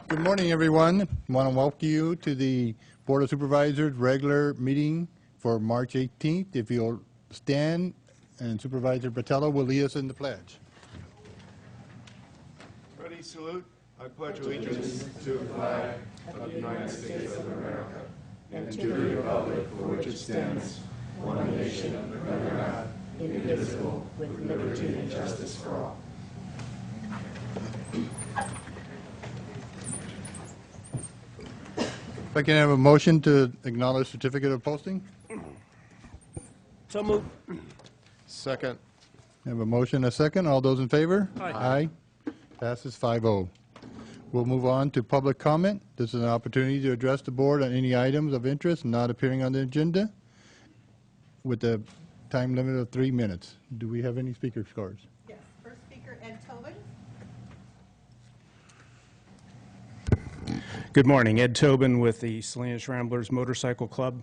Good morning, everyone. I want to welcome you to the Board of Supervisors regular meeting for March 18th. If you'll stand, and Supervisor Botello will lead us in the pledge. Ready, salute. I pledge allegiance to the flag of the United States of America and to the republic for which it stands, one nation under God, indivisible, with liberty and justice for all. If I can have a motion to acknowledge certificate of posting. So moved. Second. I have a motion and a second. All those in favor? Aye. Passes 5-0. We'll move on to public comment. This is an opportunity to address the board on any items of interest not appearing on the agenda with a time limit of 3 minutes. Do we have any speaker scores? Yes, first speaker, Ed Tobin. Good morning. Ed Tobin with the Salinas Ramblers Motorcycle Club.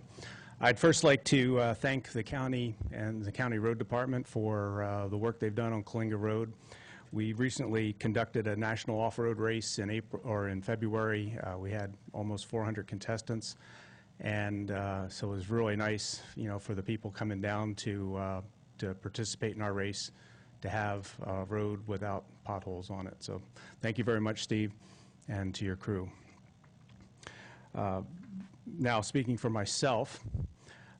I'd first like to thank the county and the county road department for the work they've done on Kalinga Road. We recently conducted a national off-road race in February. We had almost 400 contestants, and so it was really nice, for the people coming down to participate in our race, to have a road without potholes on it. So thank you very much, Steve, and to your crew. Now, speaking for myself,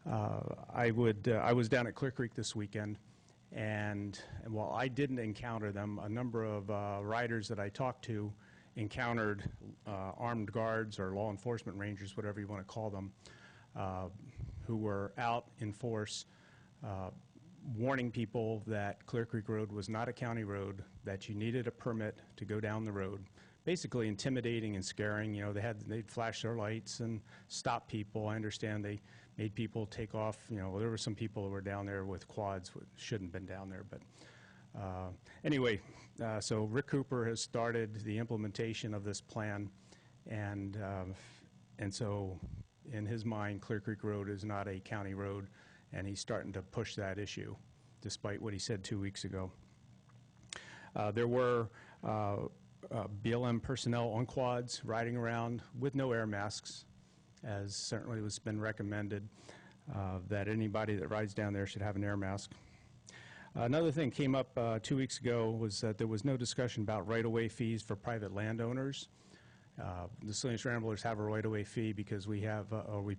I was down at Clear Creek this weekend, and while I didn't encounter them, a number of riders that I talked to encountered armed guards or law enforcement rangers, whatever you want to call them, who were out in force warning people that Clear Creek Road was not a county road, that you needed a permit to go down the road. Basically intimidating and scaring. They'd flash their lights and stop people. I understand they made people take off. There were some people who were down there with quads, which shouldn't have been down there. But anyway, so Rick Cooper has started the implementation of this plan, and so in his mind, Clear Creek Road is not a county road, and he's starting to push that issue, despite what he said 2 weeks ago. There were BLM personnel on quads riding around with no air masks, as certainly has been recommended that anybody that rides down there should have an air mask. Another thing came up 2 weeks ago was that there was no discussion about right-of-way fees for private landowners. The Salinas Ramblers have a right-of-way fee because we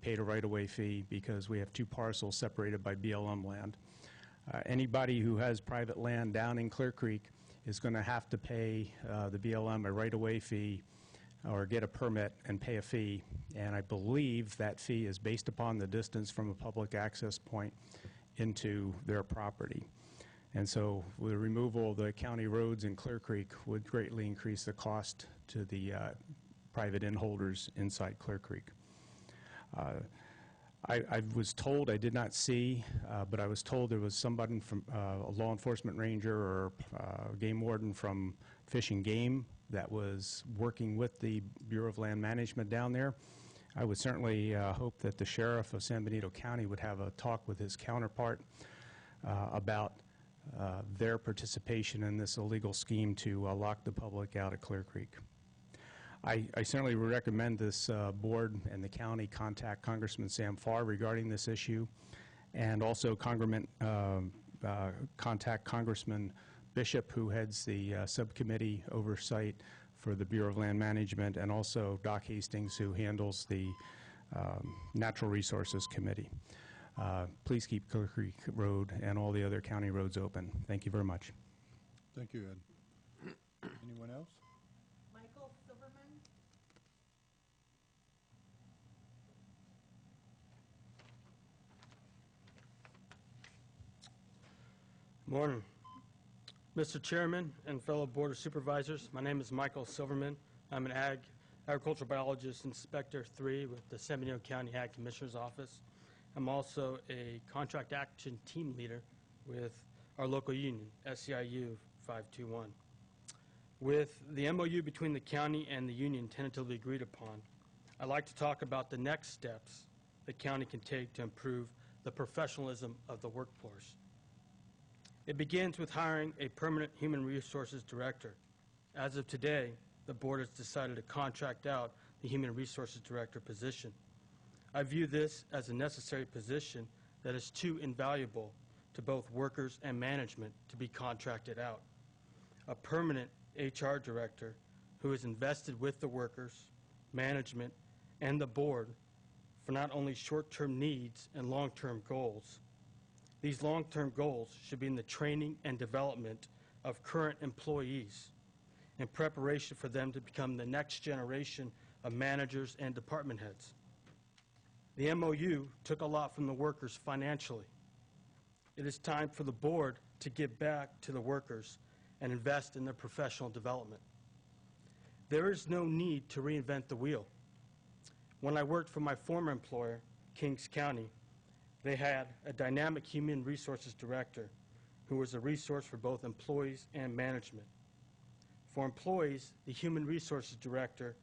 paid a right-of-way fee because we have 2 parcels separated by BLM land. Anybody who has private land down in Clear Creek is going to have to pay the BLM a right-of-way fee or get a permit and pay a fee. And I believe that fee is based upon the distance from a public access point into their property. And so the removal of the county roads in Clear Creek would greatly increase the cost to the private inholders inside Clear Creek. I was told, I did not see, but I was told there was somebody from a law enforcement ranger or game warden from Fish and Game that was working with the Bureau of Land Management down there. I would certainly hope that the sheriff of San Benito County would have a talk with his counterpart about their participation in this illegal scheme to lock the public out of Clear Creek. I certainly would recommend this board and the county contact Congressman Sam Farr regarding this issue, and also contact Congressman Bishop, who heads the subcommittee oversight for the Bureau of Land Management, and also Doc Hastings, who handles the Natural Resources Committee. Please keep Clear Creek Road and all the other county roads open. Thank you very much. Thank you, Ed. Anyone else? Michael Silverman. Morning. Mr. Chairman and fellow Board of Supervisors, my name is Michael Silverman. I'm an agricultural biologist, Inspector 3 with the San Benito County Ag Commissioner's Office. I'm also a contract action team leader with our local union, SEIU 521. With the MOU between the county and the union tentatively agreed upon, I'd like to talk about the next steps the county can take to improve the professionalism of the workforce. It begins with hiring a permanent human resources director. As of today, the board has decided to contract out the Human Resources Director position. I view this as a necessary position that is too invaluable to both workers and management to be contracted out. A permanent HR director who is invested with the workers, management, and the board for not only short-term needs and long-term goals. These long-term goals should be in the training and development of current employees in preparation for them to become the next generation of managers and department heads. The MOU took a lot from the workers financially. It is time for the board to give back to the workers and invest in their professional development. There is no need to reinvent the wheel. When I worked for my former employer, Kings County, they had a dynamic human resources director who was a resource for both employees and management. For employees, the human resources director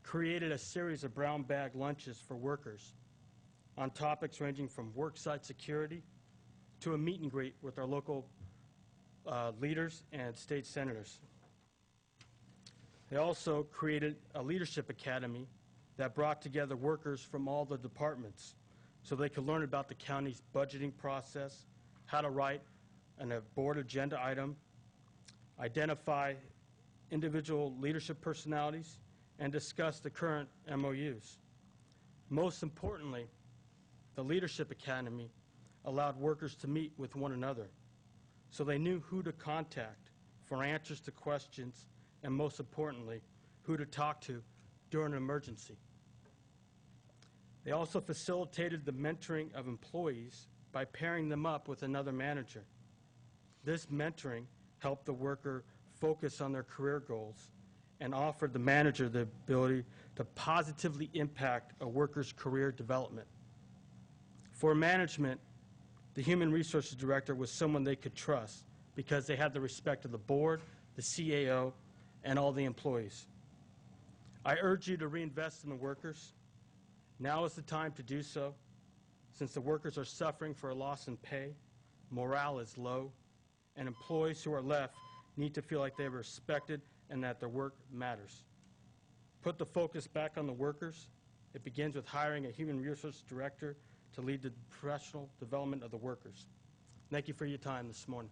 created a series of brown bag lunches for workers on topics ranging from worksite security to a meet and greet with our local leaders and state senators. They also created a leadership academy that brought together workers from all the departments so they could learn about the county's budgeting process, how to write a board agenda item, identify individual leadership personalities, and discuss the current MOUs. Most importantly, the Leadership Academy allowed workers to meet with one another so they knew who to contact for answers to questions, and most importantly, who to talk to during an emergency. They also facilitated the mentoring of employees by pairing them up with another manager. This mentoring helped the worker focus on their career goals and offered the manager the ability to positively impact a worker's career development. For management, the human resources director was someone they could trust because they had the respect of the board, the CAO, and all the employees. I urge you to reinvest in the workers. Now is the time to do so, since the workers are suffering for a loss in pay, morale is low, and employees who are left need to feel like they are respected and that their work matters. Put the focus back on the workers. It begins with hiring a human resources director to lead the professional development of the workers. Thank you for your time this morning.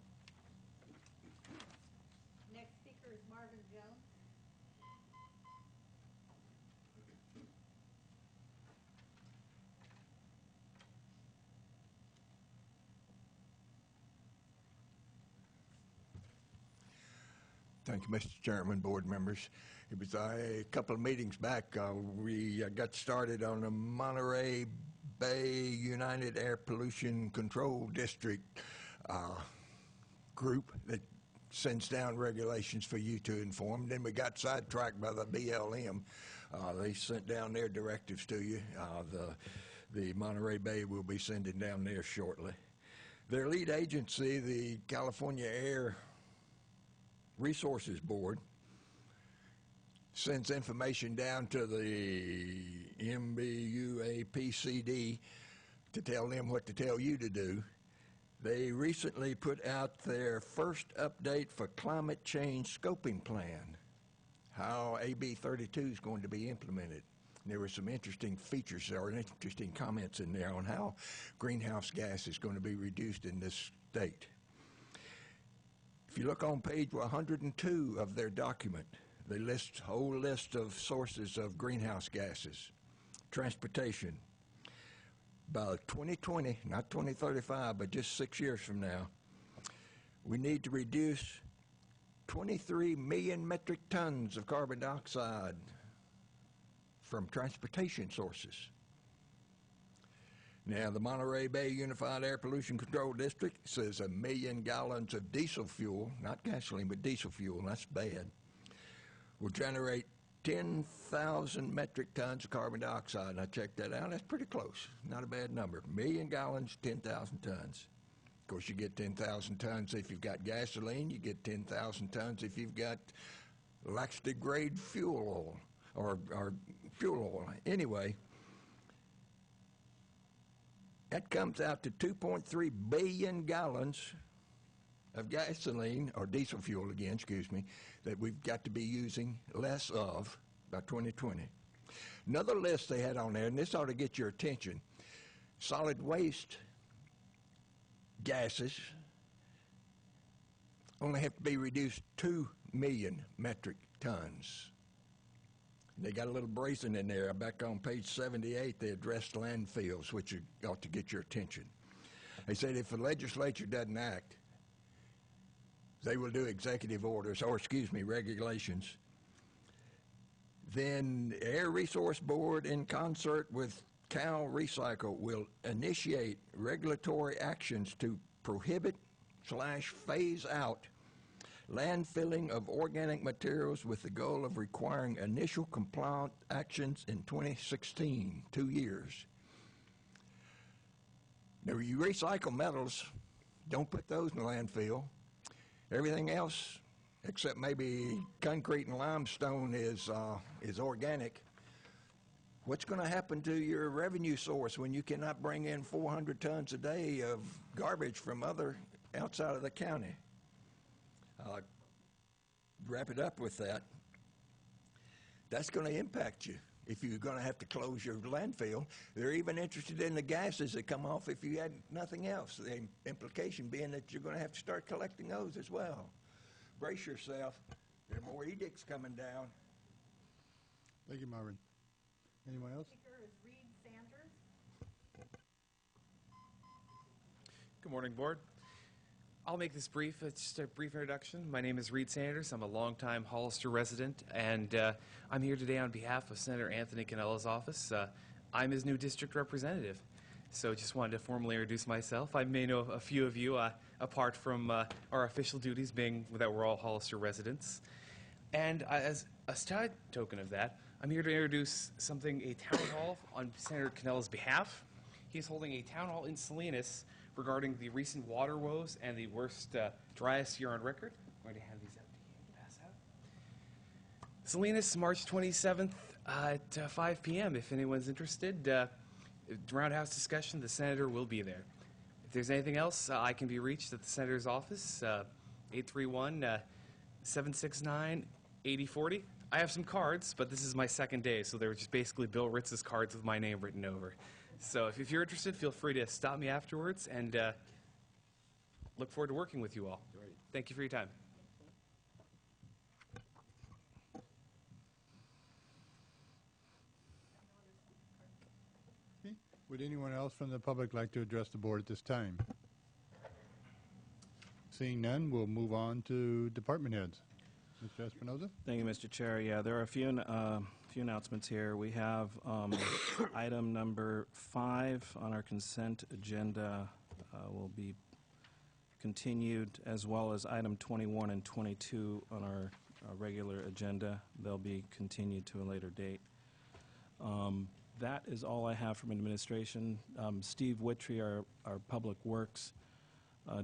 Next speaker is Marvin Jones. Thank you, Mr. Chairman, board members. It was a couple of meetings back, we got started on the Monterey Bay United Air Pollution Control District group that sends down regulations for you to inform. Then we got sidetracked by the BLM. They sent down their directives to you. The Monterey Bay will be sending down there shortly. Their lead agency, the California Air Resources Board, sends information down to the MBUAPCD to tell them what to tell you to do. They recently put out their first update for climate change scoping plan, how AB 32 is going to be implemented. There were some interesting features or interesting comments in there on how greenhouse gas is going to be reduced in this state. If you look on page 102 of their document, they list a whole list of sources of greenhouse gases. Transportation. By 2020, not 2035, but just 6 years from now, we need to reduce 23 million metric tons of carbon dioxide from transportation sources. Now, the Monterey Bay Unified Air Pollution Control District says 1 million gallons of diesel fuel, not gasoline, but diesel fuel, and that's bad, will generate 10,000 metric tons of carbon dioxide. And I checked that out. That's pretty close. Not a bad number. 1 million gallons, 10,000 tons. Of course, you get 10,000 tons if you've got gasoline. You get 10,000 tons if you've got lax-degrade fuel oil or fuel oil. Anyway, that comes out to 2.3 billion gallons of gasoline, or diesel fuel again, excuse me, that we've got to be using less of by 2020. Another list they had on there, and this ought to get your attention, solid waste gases only have to be reduced 2 million metric tons. They got a little brazen in there. Back on page 78, they addressed landfills, which ought to get your attention. They said if the legislature doesn't act, they will do executive orders, or excuse me, regulations. Then the Air Resource Board, in concert with Cal Recycle, will initiate regulatory actions to prohibit/phase out landfilling of organic materials with the goal of requiring initial compliant actions in 2016, 2 years. Now, you recycle metals, don't put those in the landfill. Everything else, except maybe concrete and limestone, is organic. What's going to happen to your revenue source when you cannot bring in 400 tons a day of garbage from outside of the county? Wrap it up with that. That's going to impact you if you're going to have to close your landfill. They're even interested in the gases that come off if you had nothing else. The implication being that you're going to have to start collecting those as well. Brace yourself. There are more edicts coming down. Thank you, Marvin. Anyone else? Speaker is Reed Sanders. Good morning, Board. I'll make this brief. It's just a brief introduction. My name is Reed Sanders. I'm a longtime Hollister resident, and I'm here today on behalf of Senator Anthony Canella's office. I'm his new district representative, so just wanted to formally introduce myself. I may know a few of you, apart from our official duties being that we're all Hollister residents. And as a side token of that, I'm here to introduce a town hall on Senator Canella's behalf. He's holding a town hall in Salinas regarding the recent water woes and the worst, driest year on record. I'm going to hand these out to you to pass out. Salinas, March 27th at 5 p.m. If anyone's interested. Roundhouse discussion, the senator will be there. If there's anything else, I can be reached at the senator's office, 831-769-8040. I have some cards, but this is my second day, so they were just basically Bill Ritz's cards with my name written over. So if you're interested, feel free to stop me afterwards, and look forward to working with you all. Great. Thank you for your time. Okay. Would anyone else from the public like to address the board at this time? Seeing none, we'll move on to department heads. Mr. Espinoza? Thank you, Mr. Chair. Yeah, there are a few announcements here. We have item number 5 on our consent agenda will be continued, as well as item 21 and 22 on our regular agenda. They'll be continued to a later date. That is all I have from administration. Steve Wittry, our Public Works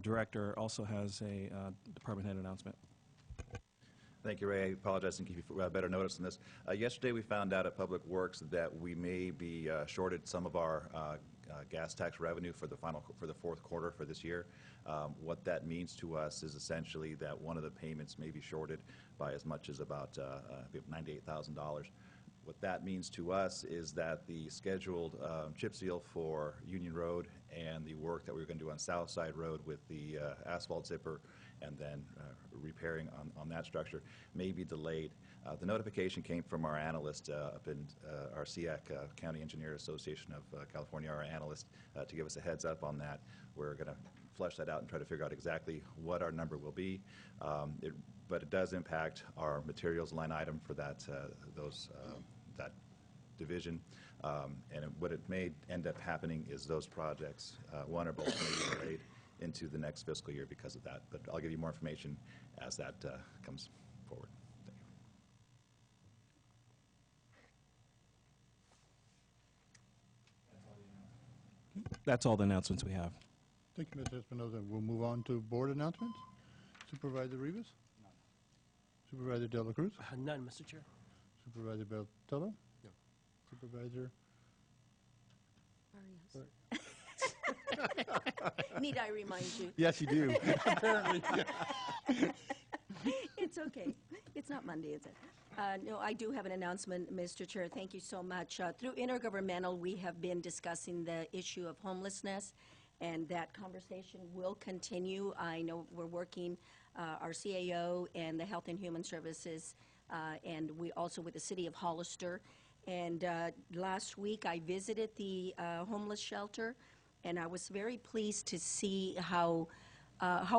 Director, also has a department head announcement. Thank you, Ray. I apologize and give you better notice on this. Yesterday we found out at Public Works that we may be shorted some of our gas tax revenue for the fourth quarter for this year. What that means to us is essentially that one of the payments may be shorted by as much as about $98,000. What that means to us is that the scheduled chip seal for Union Road and the work that we were going to do on South Side Road with the asphalt zipper and then repairing on that structure may be delayed. The notification came from our analyst up in our SEAC, County Engineer Association of California, our analyst, to give us a heads up on that. We're going to flesh that out and try to figure out exactly what our number will be. But it does impact our materials line item for that that division. And what it may end up happening is those projects, one or both, may be delayed into the next fiscal year because of that. But I'll give you more information as that comes forward. Thank you. That's all the announcements we have. Thank you, Mr. Espinoza. We'll move on to board announcements. Supervisor Rivas? None. Supervisor De La Cruz? None, Mr. Chair. Supervisor Beltello? No. Supervisor? Need I remind you? Yes, you do. Apparently. It's okay. It's not Monday, is it? No, I do have an announcement, Mr. Chair. Thank you so much. Through intergovernmental, we have been discussing the issue of homelessness, and that conversation will continue. I know we're working, our CAO and the Health and Human Services, and we also with the City of Hollister. And last week, I visited the homeless shelter, and I was very pleased to see how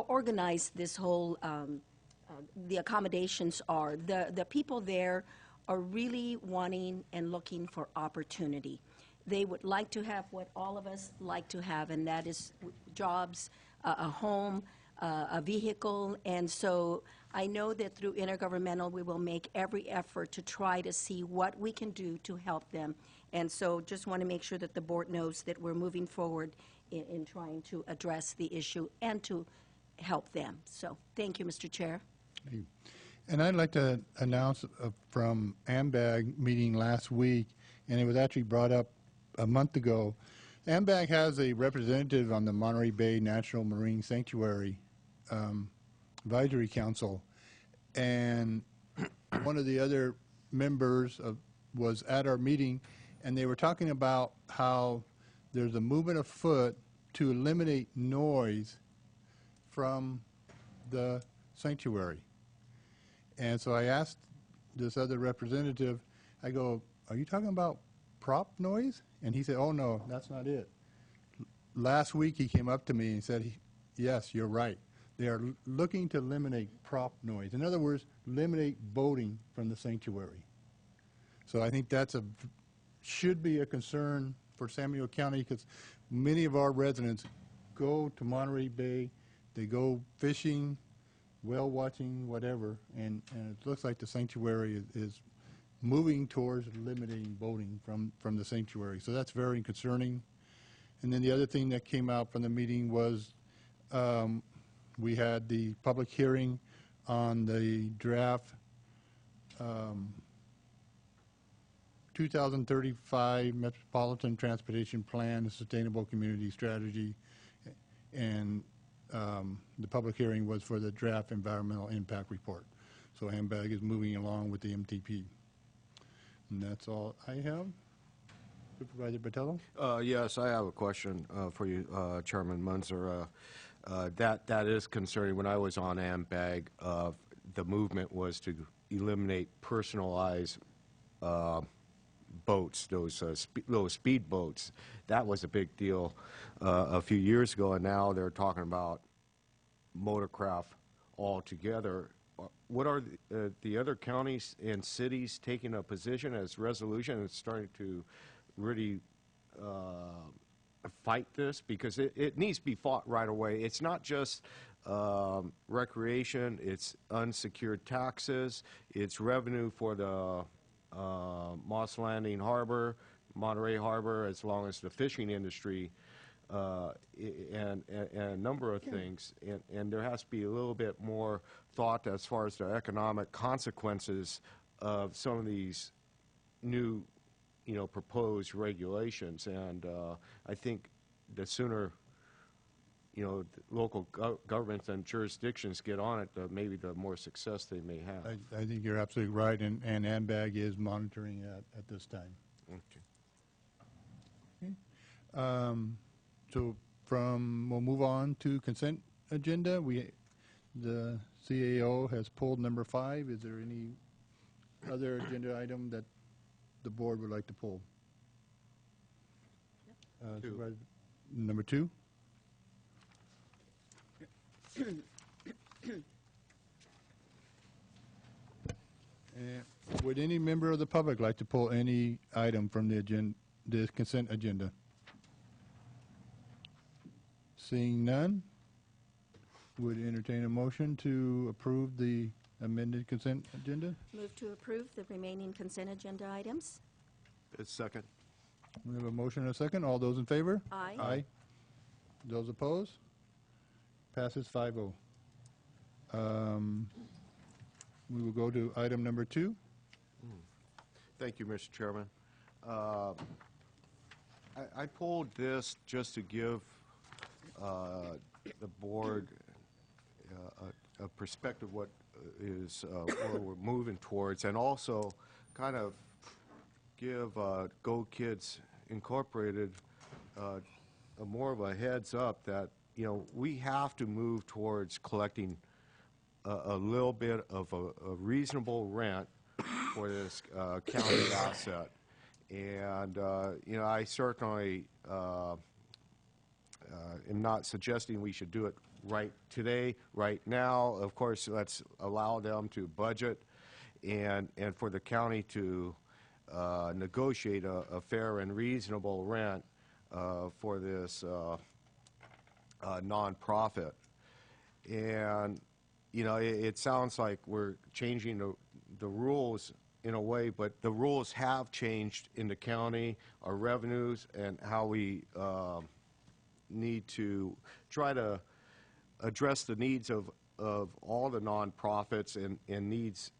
organized this whole the accommodations are. The people there are really wanting and looking for opportunity. They would like to have what all of us like to have, and that is jobs, a home, a vehicle. And so I know that through intergovernmental, we will make every effort to try to see what we can do to help them. And so just want to make sure that the board knows that we're moving forward in trying to address the issue and to help them. So thank you, Mr. Chair. And I'd like to announce from AMBAG meeting last week, and it was actually brought up a month ago. AMBAG has a representative on the Monterey Bay National Marine Sanctuary Advisory Council, and one of the other members was at our meeting, and they were talking about how there's a movement afoot to eliminate noise from the sanctuary. And so I asked this other representative, I go, are you talking about prop noise? And he said, oh, no, that's not it. Last week he came up to me and said, yes, you're right. They are looking to eliminate prop noise. In other words, eliminate boating from the sanctuary. So I think that's should be a concern for San Mateo County, because many of our residents go to Monterey Bay, they go fishing, whale watching, whatever, and it looks like the sanctuary is moving towards limiting boating from the sanctuary. So that's very concerning. And then the other thing that came out from the meeting was we had the public hearing on the draft 2035 Metropolitan Transportation Plan, the Sustainable Community Strategy, and the public hearing was for the draft environmental impact report. So AMBAG is moving along with the MTP. And that's all I have. Supervisor Botello? Yes, I have a question for you, Chairman Munzer. That is concerning. When I was on AMBAG, the movement was to eliminate personalized boats, those little speed boats. That was a big deal a few years ago, and now they're talking about motorcraft altogether. What are the other counties and cities taking a position as resolution and starting to really fight this? Because it needs to be fought right away. It's not just recreation, it's unsecured taxes, it's revenue for the Moss Landing Harbor, Monterey Harbor, as long as the fishing industry, and a number of things. And there has to be a little bit more thought as far as the economic consequences of some of these new, proposed regulations. And I think the sooner, the local governments and jurisdictions get on it, maybe the more success they may have. I think you're absolutely right, and AMBAG is monitoring that at this time. Okay. So we'll move on to consent agenda. The CAO has pulled number 5. Is there any other agenda item that the board would like to pull? Number 2. Would any member of the public like to pull any item from the consent agenda? Seeing none, would entertain a motion to approve the amended consent agenda? Move to approve the remaining consent agenda items. Second. We have a motion and a second. All those in favor? Aye. Aye. Those opposed? Passes 5-0. We will go to item number 2. Thank you, Mr. Chairman. I pulled this just to give the board a perspective what is where we're moving towards, and also kind of give Go Kids Incorporated more of a heads up that, you know, we have to move towards collecting a little bit of a reasonable rent for this county asset. And, you know, I certainly am not suggesting we should do it right today, right now. Of course, let's allow them to budget and for the county to negotiate a fair and reasonable rent for this nonprofit. And, you know, it sounds like we're changing the rules in a way, but the rules have changed in the county, our revenues, and how we need to try to address the needs of all the nonprofits and needs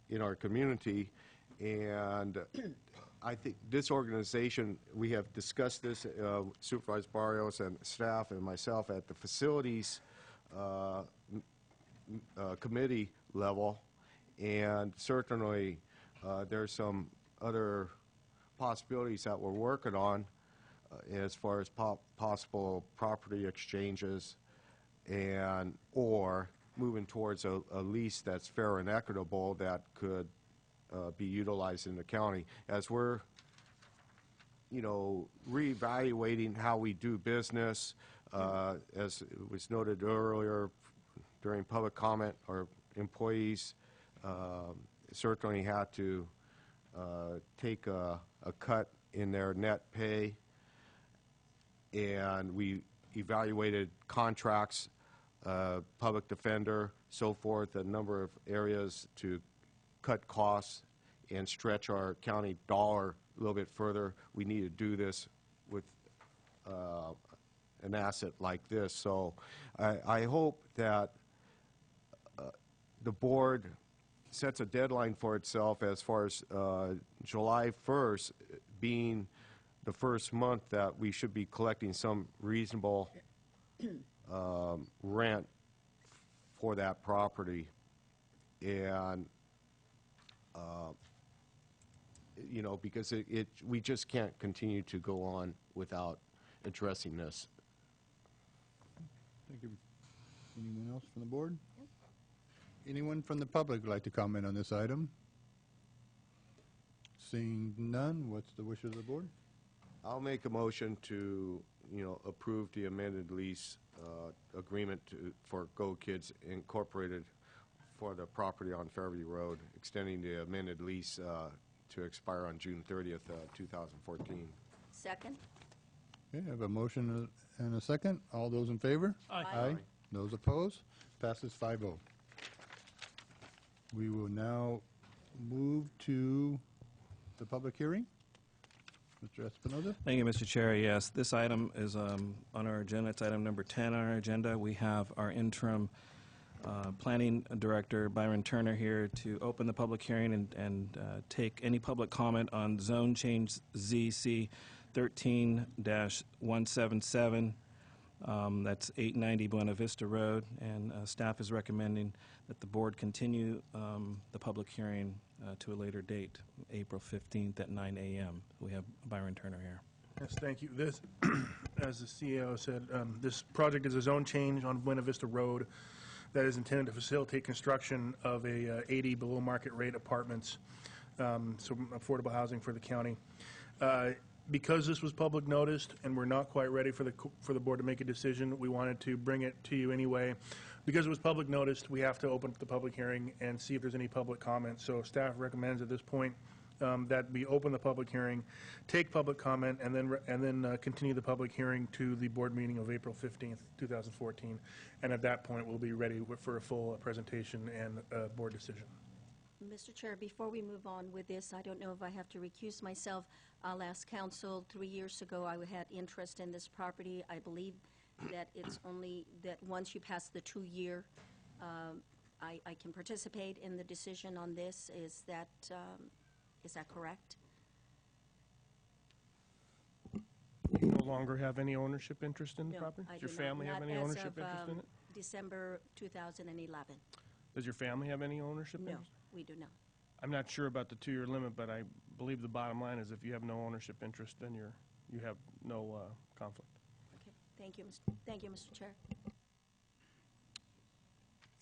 in our community. And I think this organization, we have discussed this, Supervisor Barrios and staff and myself at the facilities committee level, and certainly there's some other possibilities that we're working on as far as possible property exchanges and or moving towards a lease that's fair and equitable that could be utilized in the county. As we're, you know, reevaluating how we do business, as it was noted earlier during public comment, our employees certainly had to take a cut in their net pay, and we evaluated contracts, public defender, so forth, a number of areas to cut costs and stretch our county dollar a little bit further. We need to do this with an asset like this. So I hope that the board sets a deadline for itself as far as July 1st being the first month that we should be collecting some reasonable rent for that property. And you know, because we just can't continue to go on without addressing this. Thank you. Anyone else from the board? Anyone from the public would like to comment on this item? Seeing none, what's the wish of the board? I'll make a motion to, you know, approve the amended lease agreement for Go Kids Incorporated for the property on Fairview Road, extending the amended lease to expire on June 30th, 2014. Second? Okay, I have a motion and a second. All those in favor? Aye. Aye. Those opposed? Passes 5-0. We will now move to the public hearing. Mr. Espinoza? Thank you, Mr. Chair. Yes, this item is on our agenda. It's item number 10 on our agenda. We have our interim Planning Director, Byron Turner, here to open the public hearing and take any public comment on zone change ZC 13-177. That's 890 Buena Vista Road, and staff is recommending that the board continue the public hearing to a later date, April 15th at 9 a.m. We have Byron Turner here. Yes, thank you. This, as the CEO said, this project is a zone change on Buena Vista Road that is intended to facilitate construction of a 80 below market rate apartments, so affordable housing for the county. Because this was public noticed and we're not quite ready for the board to make a decision, we wanted to bring it to you anyway. Because it was public noticed, we have to open up the public hearing and see if there's any public comment. So staff recommends at this point that we open the public hearing, take public comment, and then continue the public hearing to the board meeting of April 15th, 2014. And at that point, we'll be ready for a full presentation and board decision. Mr. Chair, before we move on with this, I don't know if I have to recuse myself. I'll ask council. 3 years ago, I had interest in this property. I believe that it's only that once you pass the 2-year, I can participate in the decision on this. Is that correct? You no longer have any ownership interest in the No, property? I Does your do not. family have Not any as ownership of, interest in it? December 2011. Does your family have any ownership No, interest? we do not. I'm not sure about the 2-year limit, but I believe the bottom line is if you have no ownership interest, then you have no conflict. Okay, thank you, Mr. Chair.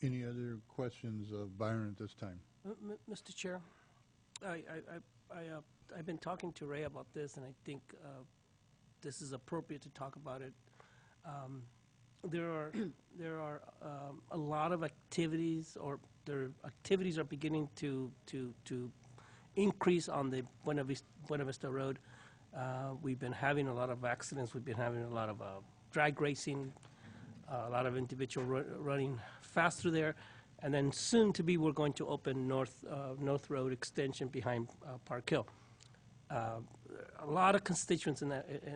Any other questions of Byron at this time? Mr. Chair, I've been talking to Ray about this, and I think this is appropriate to talk about it. There are a lot of activities, or their activities are beginning to increase on the Buena Vista Road. We've been having a lot of accidents. We've been having a lot of drag racing, a lot of individual running fast through there. And then soon to be, we're going to open North Road extension behind Park Hill. A lot of constituents in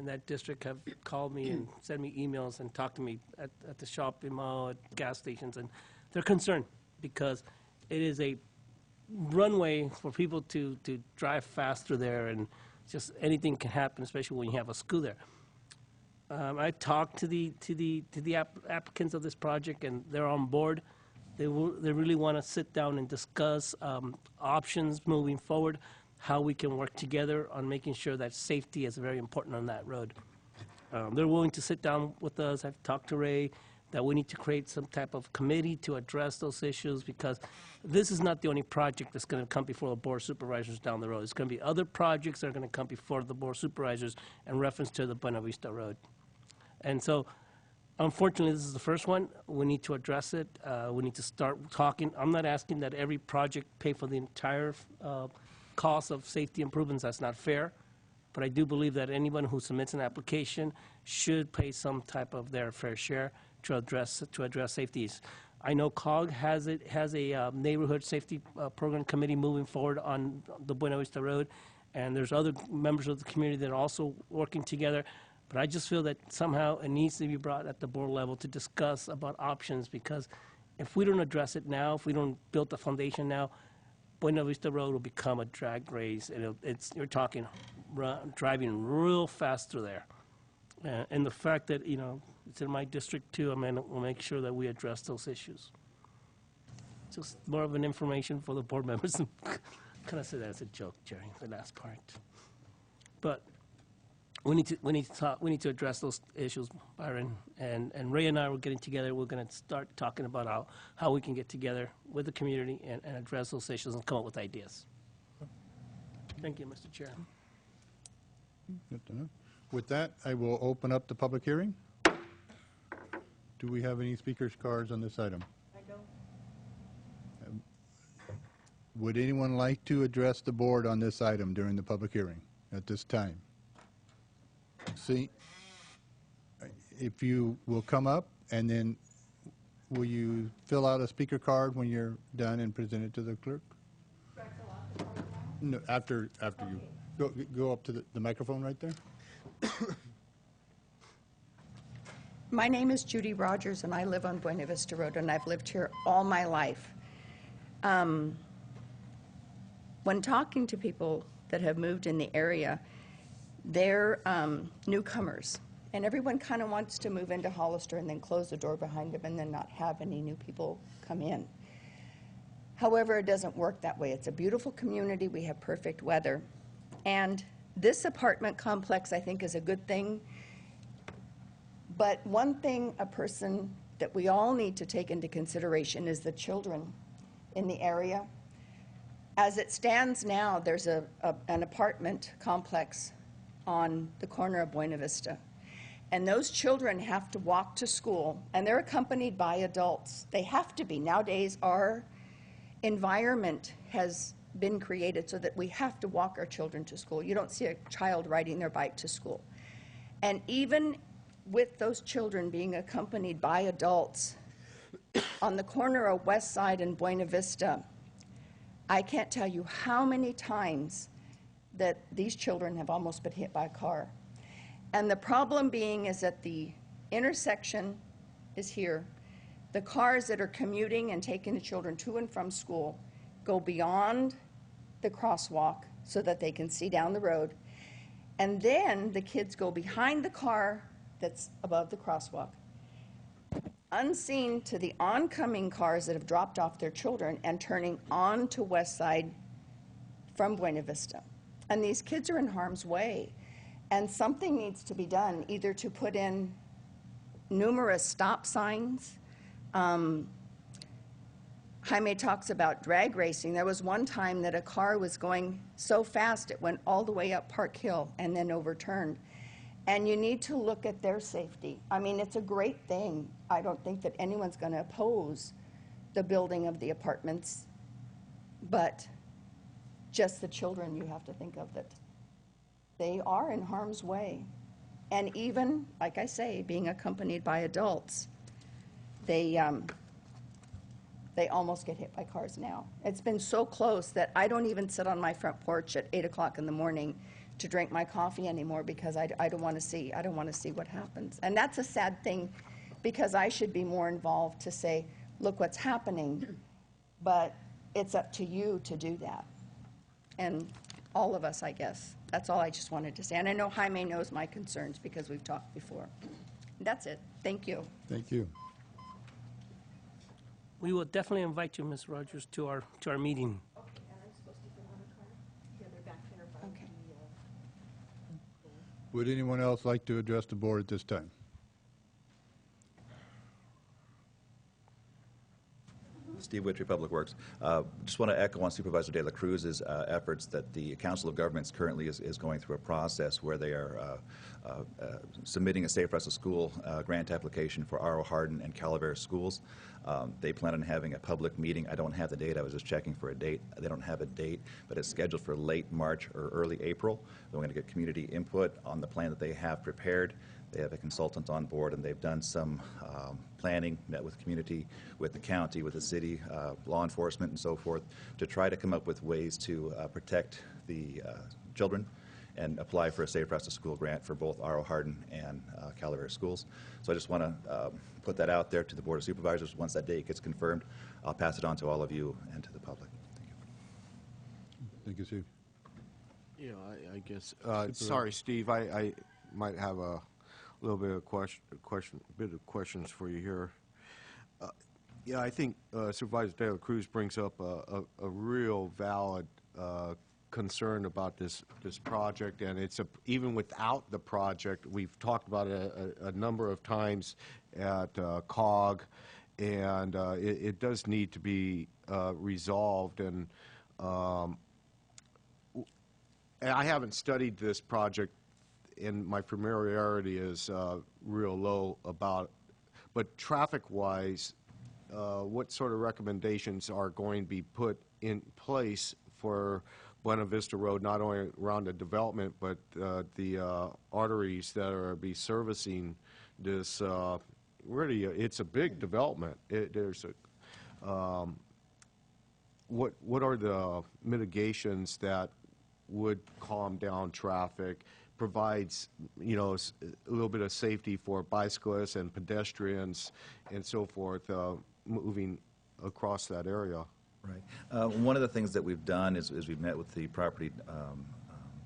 that district have called me and sent me emails and talked to me at the shopping mall, at gas stations, and they're concerned because it is a runway for people to drive fast through there, and just anything can happen, especially when you have a school there. I talked to the applicants of this project, and they're on board. They really want to sit down and discuss options moving forward, how we can work together on making sure that safety is very important on that road. They're willing to sit down with us. I've talked to Ray that we need to create some type of committee to address those issues, because this is not the only project that's going to come before the Board of Supervisors down the road. It's going to be other projects that are going to come before the Board of Supervisors in reference to the Buena Vista Road. And so, unfortunately, this is the first one. We need to address it. We need to start talking. I'm not asking that every project pay for the entire cost of safety improvements. That's not fair. But I do believe that anyone who submits an application should pay some type of their fair share to address safeties. I know COG has a neighborhood safety program committee moving forward on the Buena Vista Road, and there's other members of the community that are also working together. But I just feel that somehow it needs to be brought at the board level to discuss about options, because if we don't address it now, if we don't build the foundation now, Buena Vista Road will become a drag race, and you're talking driving real fast through there. And the fact that, it's in my district too, we'll make sure that we address those issues. Just more of an information for the board members. Kind of say that as a joke, Jerry, the last part. But we need to talk. We need to address those issues, Byron. And Ray and I were getting together. We're going to start talking about how we can get together with the community and address those issues and come up with ideas. Thank you, Mr. Chair. Good to know. With that, I will open up the public hearing. Do we have any speakers' cards on this item? I don't. Would anyone like to address the board on this item during the public hearing at this time? See, if you will come up, and then will you fill out a speaker card when you're done and present it to the clerk? No, after you go up to the microphone right there. My name is Judy Rogers, and I live on Buena Vista Road, and I've lived here all my life. When talking to people that have moved in the area, they're newcomers, and everyone kind of wants to move into Hollister and then close the door behind them and then not have any new people come in. However, it doesn't work that way. It's a beautiful community. We have perfect weather. And this apartment complex, I think, is a good thing. But one thing that we all need to take into consideration is the children in the area. As it stands now, there's an apartment complex on the corner of Buena Vista. And those children have to walk to school, and they're accompanied by adults. They have to be. Nowadays, our environment has been created so that we have to walk our children to school. You don't see a child riding their bike to school. And even with those children being accompanied by adults, on the corner of West Side and Buena Vista, I can't tell you how many times that these children have almost been hit by a car. And the problem being is that the intersection is here. The cars that are commuting and taking the children to and from school go beyond the crosswalk so that they can see down the road. And then the kids go behind the car that's above the crosswalk, unseen to the oncoming cars that have dropped off their children and turning onto West Side from Buena Vista. And these kids are in harm's way. And something needs to be done, either to put in numerous stop signs. Jaime talks about drag racing. There was one time that a car was going so fast it went all the way up Park Hill and then overturned. And you need to look at their safety. I mean, it's a great thing. I don't think that anyone's going to oppose the building of the apartments, but just the children you have to think of, that they are in harm's way. And even, like I say, being accompanied by adults, they almost get hit by cars now. It's been so close that I don't even sit on my front porch at 8 o'clock in the morning to drink my coffee anymore because I don't want to see what happens. And that's a sad thing, because I should be more involved to say, look what's happening, but it's up to you to do that. And all of us, I guess. That's all I just wanted to say. And I know Jaime knows my concerns because we've talked before. That's it. Thank you. Thank you. We will definitely invite you, Ms. Rogers, to our meeting. Okay. Would anyone else like to address the board at this time? Steve Witry, Public Works. Just want to echo on Supervisor De La Cruz's efforts that the Council of Governments currently is going through a process where they are submitting a Safe Routes to School grant application for R.O. Hardin and Calaveras schools. They plan on having a public meeting. I don't have the date. I was just checking for a date. They don't have a date, but it's scheduled for late March or early April. We're going to get community input on the plan that they have prepared. They have a consultant on board, and they've done some planning, met with community, with the county, with the city, law enforcement, and so forth, to try to come up with ways to protect the children and apply for a Safe Routes to School grant for both R.O. Hardin and Calaveras schools. So I just want to put that out there to the Board of Supervisors. Once that date gets confirmed, I'll pass it on to all of you and to the public. Thank you. Thank you, Steve. Yeah, I guess. Sorry, Steve. I might have a little bit of questions for you here. Yeah, I think Supervisor De La Cruz brings up a real valid concern about this project, and it's even without the project, we've talked about it a number of times at COG, and it does need to be resolved. And I haven't studied this project, and my familiarity is real low about, but traffic-wise, what sort of recommendations are going to be put in place for Buena Vista Road, not only around the development, but the arteries that are be servicing this? Really, it's a big development. What are the mitigations that would calm down traffic, provides, a little bit of safety for bicyclists and pedestrians and so forth moving across that area? Right. One of the things that we've done is we've met with the property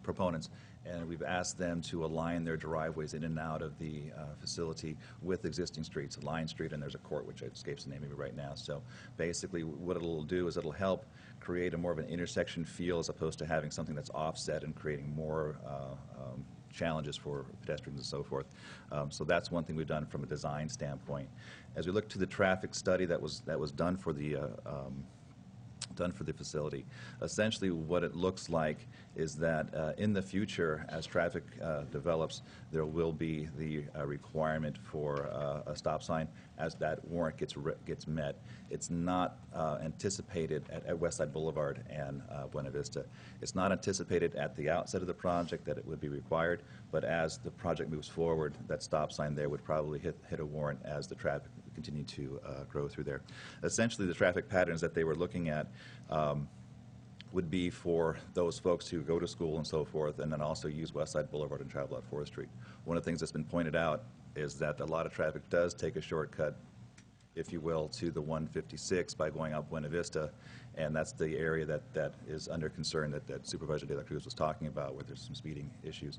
proponents, and we've asked them to align their driveways in and out of the facility with existing streets, Line Street, and there's a court which escapes the name of it right now. So basically what it'll do is it'll help create a more of an intersection feel as opposed to having something that's offset and creating more challenges for pedestrians and so forth. So that's one thing we've done from a design standpoint. As we look to the traffic study that was done for the facility. Essentially what it looks like is that in the future, as traffic develops, there will be the requirement for a stop sign as that warrant gets met. It's not anticipated at Westside Boulevard and Buena Vista. It's not anticipated at the outset of the project that it would be required, but as the project moves forward, that stop sign there would probably hit a warrant as the traffic continue to grow through there. Essentially, the traffic patterns that they were looking at would be for those folks who go to school and so forth, and then also use Westside Boulevard and travel up 4th Street. One of the things that's been pointed out is that a lot of traffic does take a shortcut if you will, to the 156 by going up Buena Vista, and that's the area that is under concern that Supervisor De La Cruz was talking about, where there's some speeding issues.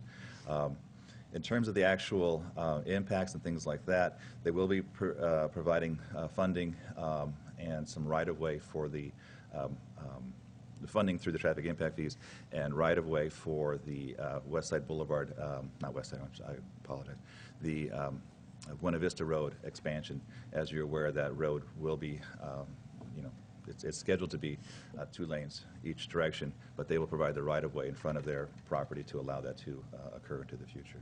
In terms of the actual impacts and things like that, they will be providing funding and some right-of-way for the funding through the traffic impact fees and right-of-way for the West Side Boulevard, not West Side, I apologize, the Buena Vista Road expansion. As you're aware, that road will be, it's scheduled to be 2 lanes each direction, but they will provide the right-of-way in front of their property to allow that to occur into the future.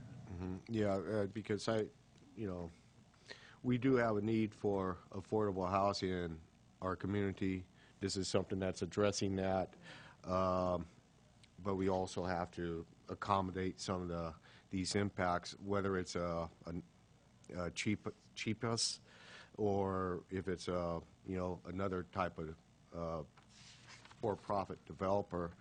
Yeah, because we do have a need for affordable housing in our community. This is something that's addressing that, but we also have to accommodate some of these impacts, whether it's a cheapest or if it's another type of for-profit developer.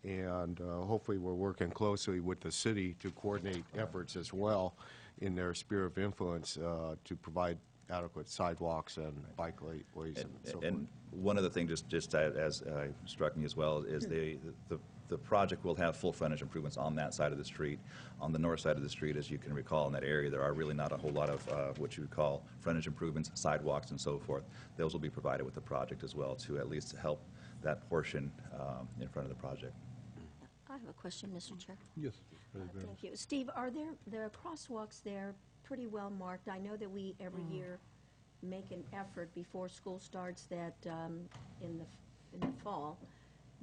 And hopefully we're working closely with the city to coordinate efforts as well in their sphere of influence to provide adequate sidewalks and bike ways and so forth. And one other thing, just as struck me as well, is the project will have full frontage improvements on that side of the street. On the north side of the street, as you can recall, in that area, there are really not a whole lot of what you would call frontage improvements, sidewalks and so forth. Those will be provided with the project as well to at least help that portion in front of the project. I have a question, Mr. Chair. Yes. Thank you. Steve, are there crosswalks there pretty well marked? I know that we every year make an effort before school starts that in the fall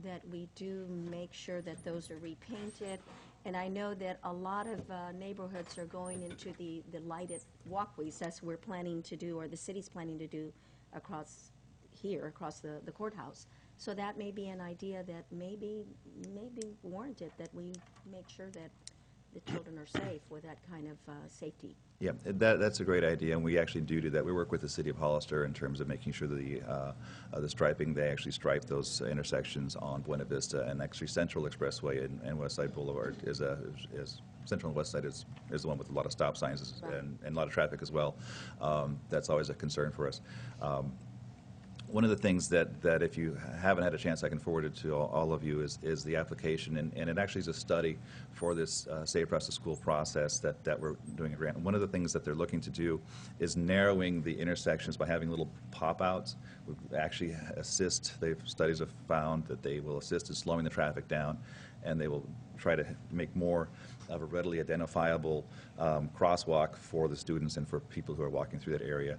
that we do make sure that those are repainted. And I know that a lot of neighborhoods are going into the lighted walkways. That's what we're planning to do, or the city's planning to do across here, across the courthouse. So that may be an idea that may be warranted, that we make sure that the children are safe with that kind of safety. Yeah, that's a great idea, and we actually do that. We work with the city of Hollister in terms of making sure that the striping, they actually stripe those intersections on Buena Vista, and actually Central Expressway and West Side Boulevard is Central and West Side is the one with a lot of stop signs and a lot of traffic as well. That's always a concern for us. One of the things that if you haven't had a chance, I can forward it to all of you, is the application, and it actually is a study for this Safe Across the School process that we're doing a grant. And one of the things that they're looking to do is narrowing the intersections by having little pop-outs. Would actually assist, studies have found that they will assist in slowing the traffic down, and they will try to make more of a readily identifiable crosswalk for the students and for people who are walking through that area.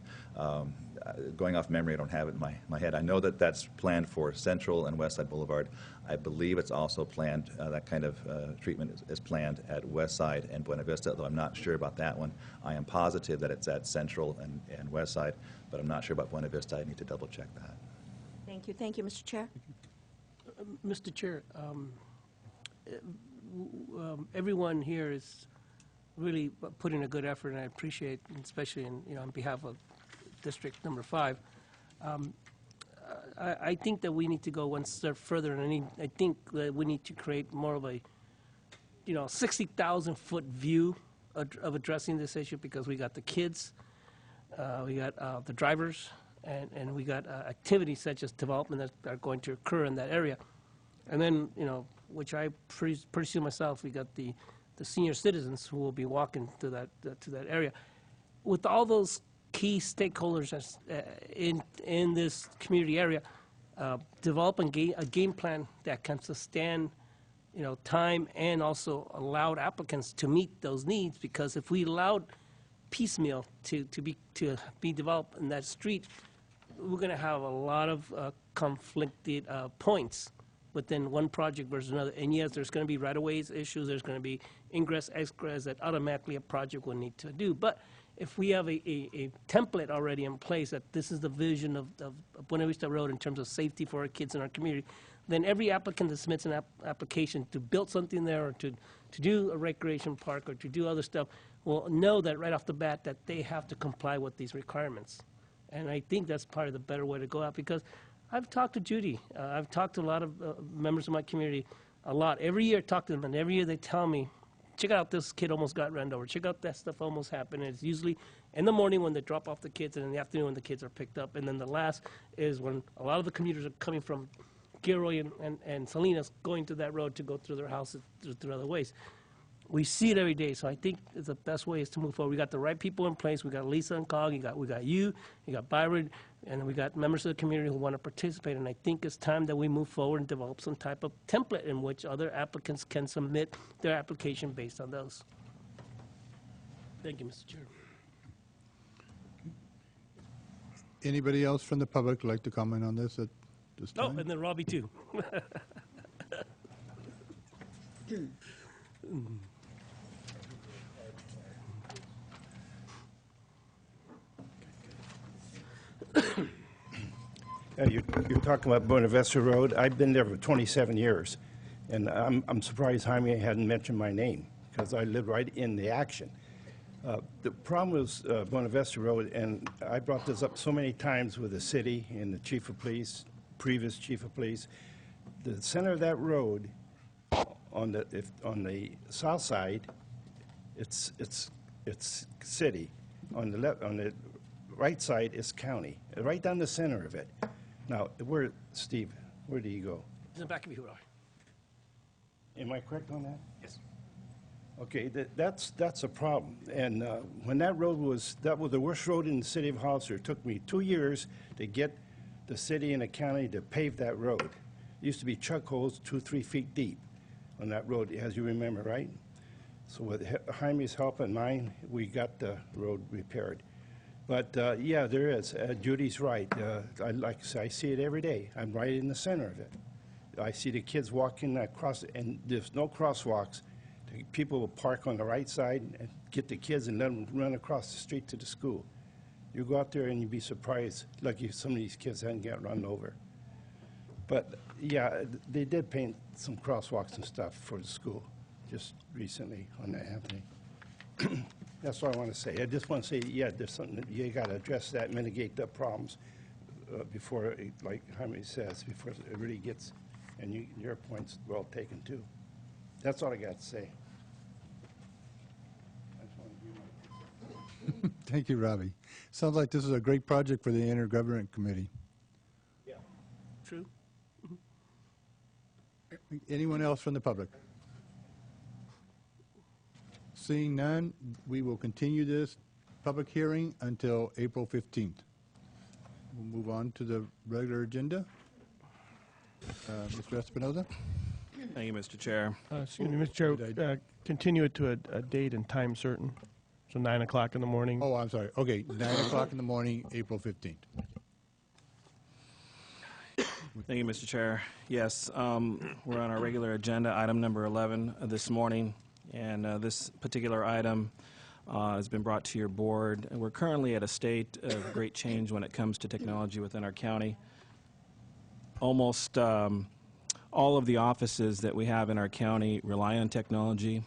Going off memory, I don't have it in my head. I know that that's planned for Central and West Side Boulevard. I believe it's also planned, that kind of treatment is planned at West Side and Buena Vista, although I'm not sure about that one. I am positive that it's at Central and West Side, but I'm not sure about Buena Vista. I need to double check that. Thank you. Thank you, Mr. Chair. Mr. Chair, everyone here is really putting a good effort, and I appreciate, especially on behalf of District Number 5. I think that we need to go one step further, and I think that we need to create more of a 60,000-foot view of addressing this issue, because we got the kids, we got the drivers, and we got activities such as development that are going to occur in that area. And then, which I pursue myself, we got the senior citizens who will be walking to that area. With all those key stakeholders in this community area, develop a game plan that can sustain, time, and also allowed applicants to meet those needs. Because if we allowed piecemeal to be developed in that street, we're going to have a lot of conflicted points within one project versus another. And yes, there's going to be right-of-ways issues, there's going to be ingress, egress that automatically a project will need to do. But if we have a template already in place that this is the vision of Buena Vista Road in terms of safety for our kids in our community, then every applicant that submits an application to build something there, or to do a recreation park, or to do other stuff, will know that right off the bat that they have to comply with these requirements. And I think that's part of the better way to go out, because I've talked to Judy. I've talked to a lot of members of my community a lot. Every year I talk to them, and every year they tell me, check out this kid almost got run over. Check out that stuff almost happened. And it's usually in the morning when they drop off the kids, and in the afternoon when the kids are picked up. And then the last is when a lot of the commuters are coming from Gilroy and Salinas, going to that road to go through their houses through other ways. We see it every day, so I think the best way is to move forward. We got the right people in place. We got Lisa and Cog. We got you got Byron, and we got members of the community who want to participate. And I think it's time that we move forward and develop some type of template in which other applicants can submit their application based on those. Thank you, Mr. Chair. Anybody else from the public like to comment on this at this Oh, time? and then Robbie too. You're talking about Buena Vista Road. I've been there for 27 years, and I'm surprised Jaime hadn't mentioned my name, because I live right in the action. The problem was Buena Vista Road, and I brought this up so many times with the city and the chief of police, previous chief of police. The center of that road, on the south side, it's city. On the right side is county, right down the center of it. Now, Steve, where do you go? In the back of you, Am I correct on that? Yes. Okay, that's a problem. And when that road was the worst road in the city of Hollister. It took me 2 years to get the city and the county to pave that road. It used to be chuck holes 2-3 feet deep on that road, as you remember, right? So with Jaime's help and mine, we got the road repaired. But yeah, there is. Judy's right. Like I say, I see it every day. I'm right in the center of it. I see the kids walking across, and there's no crosswalks. People will park on the right side and get the kids and let them run across the street to the school. You go out there and you'd be surprised, lucky some of these kids hadn't got run over. But yeah, they did paint some crosswalks and stuff for the school just recently on the Anthony. That's what I want to say. I just want to say, yeah, there's something that you got to address that, mitigate the problems before, like Jaime says, before it really gets, and your point's well taken too. That's all I got to say. Thank you, Robbie. Sounds like this is a great project for the Intergovernment Committee. Yeah. True. Anyone else from the public? Seeing none, we will continue this public hearing until April 15th. We'll move on to the regular agenda. Mr. Espinoza? Thank you, Mr. Chair. Excuse me, Mr. Chair, continue it to a date and time certain, so 9 o'clock in the morning. Oh, I'm sorry. Okay, 9 o'clock in the morning, April 15th. Thank you, Mr. Chair. Yes, we're on our regular agenda, item number 11 this morning, and this particular item has been brought to your board. We're currently at a state of great change when it comes to technology within our county. Almost all of the offices that we have in our county rely on technology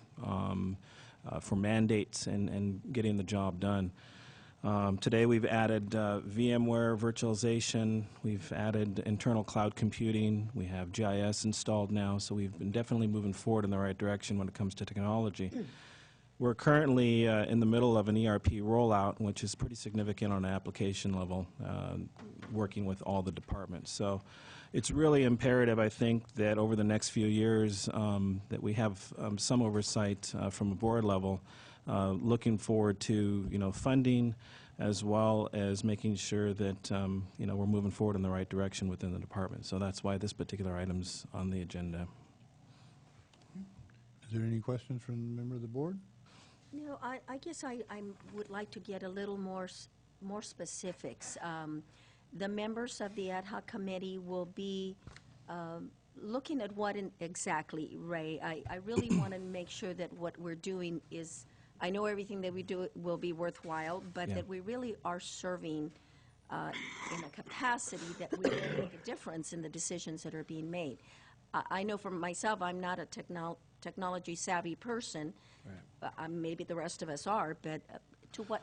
for mandates and getting the job done. Today we've added VMware virtualization, we've added internal cloud computing, we have GIS installed now, so we've been definitely moving forward in the right direction when it comes to technology. We're currently in the middle of an ERP rollout, which is pretty significant on an application level, working with all the departments. So it's really imperative, I think, that over the next few years that we have some oversight from a board level, looking forward to funding, as well as making sure that we're moving forward in the right direction within the department. So that's why this particular item's on the agenda. Is there any questions from a member of the board? No, I guess I would like to get a little more specifics. The members of the ad hoc committee will be looking at what exactly, Ray? I really want to make sure that what we're doing is, I know everything that we do will be worthwhile, but that we really are serving in a capacity that we will make a difference in the decisions that are being made. I know for myself, I'm not a technology savvy person. Right. Maybe the rest of us are, but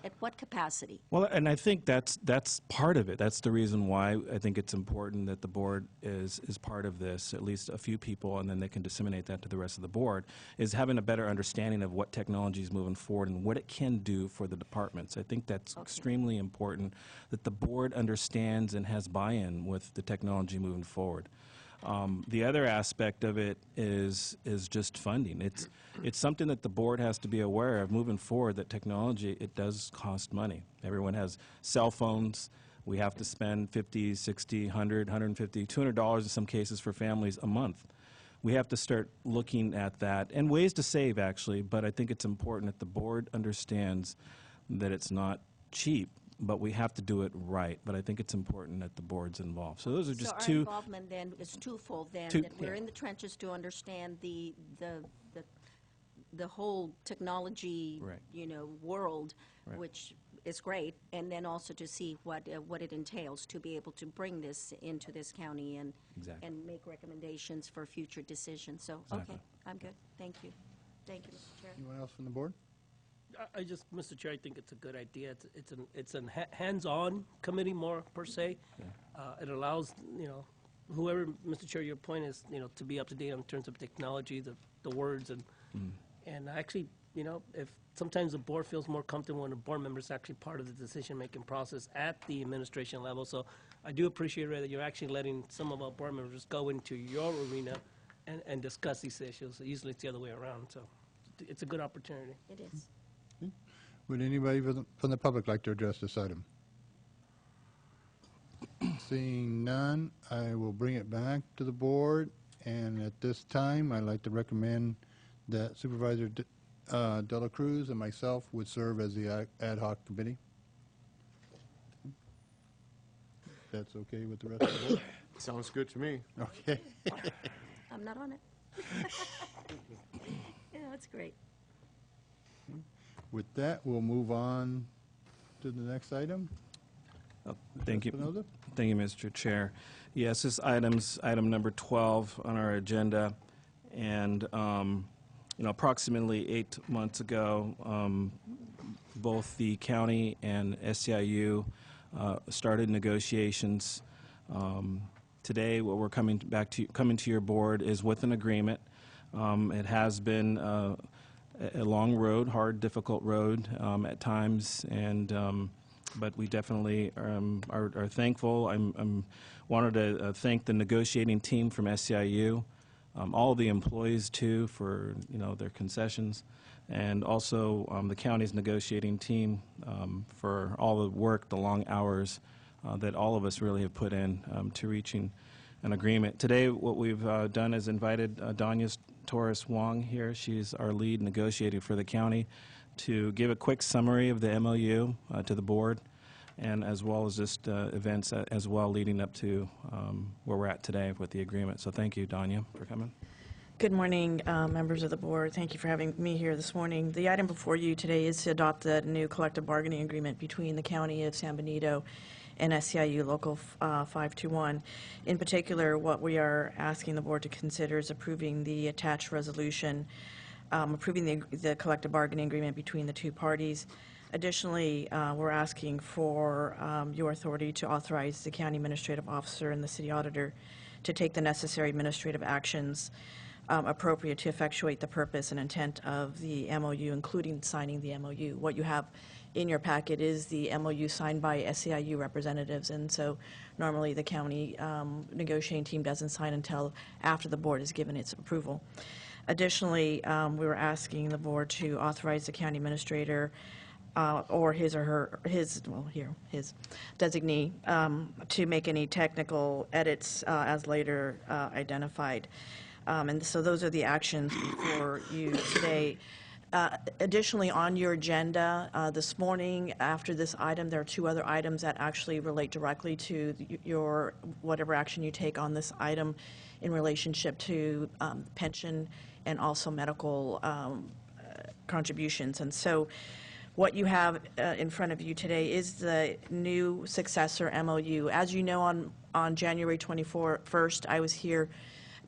At what capacity? Well, and I think that's part of it. That's the reason why I think it's important that the board is part of this, at least a few people, and then they can disseminate that to the rest of the board, is having a better understanding of what technology is moving forward and what it can do for the departments. I think that's extremely important, that the board understands and has buy-in with the technology moving forward. The other aspect of it is just funding. It's something that the board has to be aware of moving forward, that technology, it does cost money. Everyone has cell phones. We have to spend $50, $60, $100, $150, $200 in some cases for families a month. We have to start looking at that and ways to save, actually, but I think it's important that the board understands that it's not cheap, but we have to do it right. But I think it's important that the board's involved. So those are just So two. our involvement then is twofold then, that we're in the trenches to understand the whole technology, world, which is great, and then also to see what it entails to be able to bring this into this county and make recommendations for future decisions. So, okay, I'm good. Thank you. Thank you, Mr. Chair. Anyone else from the board? I just, Mr. Chair, I think it's a good idea. It's a hands-on committee more per se. It allows, whoever, Mr. Chair, your point is, to be up to date in terms of technology, the words, and actually, if sometimes the board feels more comfortable when the board member is actually part of the decision-making process at the administration level. So I do appreciate, Ray, that you're actually letting some of our board members go into your arena and discuss these issues. Usually it's the other way around, so it's a good opportunity. It is. Would anybody from the public like to address this item? Seeing none, I will bring it back to the board, and at this time, I'd like to recommend that Supervisor Dela Cruz and myself would serve as the ad hoc committee. That's okay with the rest of the board? Sounds good to me. Okay. I'm not on it. Yeah, that's great. With that, we'll move on to the next item. Thank you. Espinoza? Thank you, Mr. Chair. Yes, this item number 12 on our agenda, and approximately 8 months ago, both the county and SEIU started negotiations. Today, what we're coming to your board is with an agreement. It has been a long road, hard, difficult road at times, and but we definitely are thankful. I'm wanted to thank the negotiating team from SEIU, all the employees too for their concessions, and also the county's negotiating team for all the work, the long hours that all of us really have put in to reaching an agreement. Today, what we've done is invited Danya Torres Wong here. She's our lead negotiator for the county to give a quick summary of the MOU to the board, and as well as just events as well leading up to where we're at today with the agreement. So thank you, Danya, for coming. Good morning, members of the board. Thank you for having me here this morning. The item before you today is to adopt the new collective bargaining agreement between the County of San Benito and SEIU Local 521. In particular, what we are asking the board to consider is approving the attached resolution, approving the collective bargaining agreement between the two parties. Additionally, we're asking for your authority to authorize the county administrative officer and the city auditor to take the necessary administrative actions appropriate to effectuate the purpose and intent of the MOU, including signing the MOU. What you have in your packet is the MOU signed by SEIU representatives, and so normally the county negotiating team doesn't sign until after the board has given its approval. Additionally, we were asking the board to authorize the county administrator or his designee to make any technical edits as later identified. And so those are the actions before you today. Additionally, on your agenda this morning, after this item, there are two other items that actually relate directly to your whatever action you take on this item in relationship to pension and also medical contributions. And so what you have in front of you today is the new successor MOU. As you know, on January 21st, I was here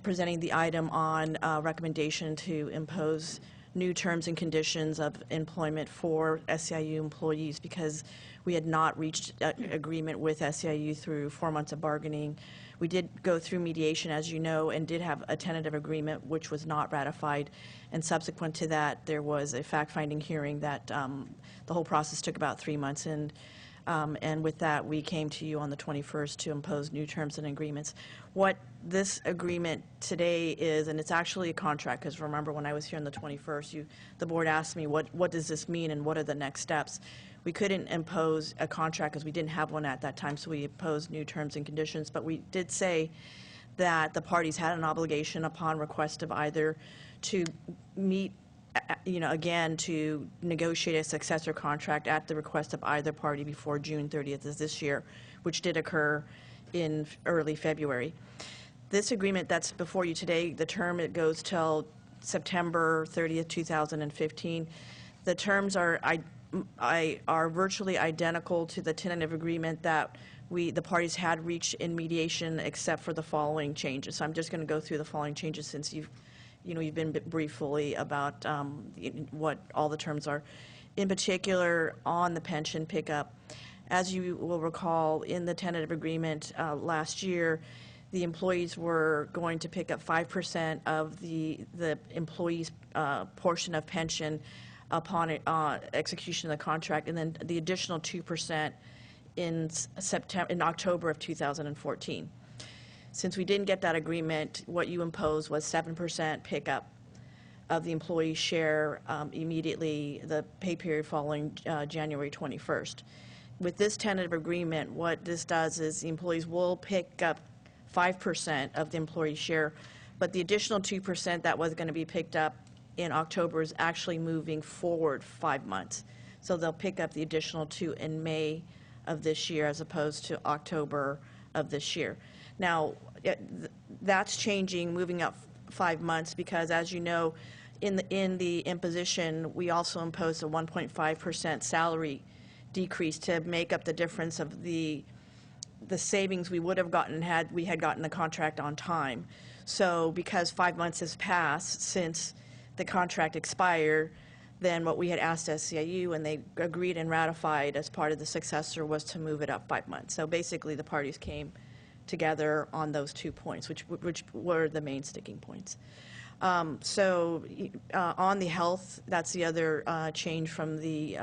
presenting the item on recommendation to impose new terms and conditions of employment for SEIU employees because we had not reached agreement with SEIU through 4 months of bargaining. We did go through mediation, as you know, and did have a tentative agreement which was not ratified. And subsequent to that, there was a fact-finding hearing that the whole process took about 3 months. And with that, we came to you on the 21st to impose new terms and agreements. What this agreement today is, and it's actually a contract, because remember when I was here on the 21st, the board asked me, what does this mean and what are the next steps? We couldn't impose a contract because we didn't have one at that time, so we imposed new terms and conditions. But we did say that the parties had an obligation upon request of either to meet, again, to negotiate a successor contract at the request of either party before June 30th of this year, which did occur in early February. This agreement that's before you today, the term, it goes till September 30th, 2015. The terms are virtually identical to the tentative agreement that the parties had reached in mediation, except for the following changes. So I'm just going to go through the following changes since you've been briefed fully about what all the terms are. In particular, on the pension pickup, as you will recall, in the tentative agreement last year, the employees were going to pick up 5% of the employees' portion of pension upon execution of the contract, and then the additional 2% in October of 2014. Since we didn't get that agreement, what you imposed was 7% pickup of the employee share immediately the pay period following January 21st. With this tentative agreement, what this does is the employees will pick up 5% of the employee share, but the additional 2% that was going to be picked up in October is actually moving forward 5 months. So they'll pick up the additional 2 in May of this year as opposed to October of this year. Now, that's changing, moving up 5 months, because as you know, in the imposition, we also imposed a 1.5% salary decrease to make up the difference of the savings we would have gotten had we had gotten the contract on time. So because 5 months has passed since the contract expired, then what we had asked SEIU, and they agreed and ratified as part of the successor, was to move it up 5 months. So basically, the parties came together on those 2 points, which were the main sticking points. On the health, that's the other change from the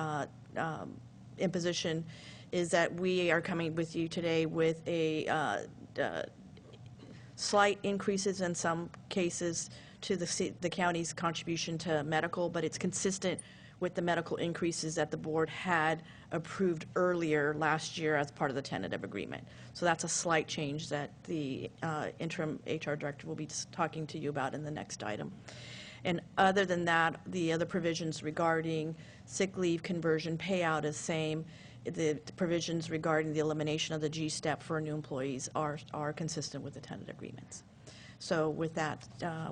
imposition, is that we are coming with you today with a slight increases in some cases to the county's contribution to medical, but it's consistent with the medical increases that the board had approved earlier last year as part of the tentative agreement. So that's a slight change that the interim HR director will be talking to you about in the next item. And other than that, the other provisions regarding sick leave conversion payout is same. The provisions regarding the elimination of the G-step for new employees are consistent with the tentative agreements. So with that,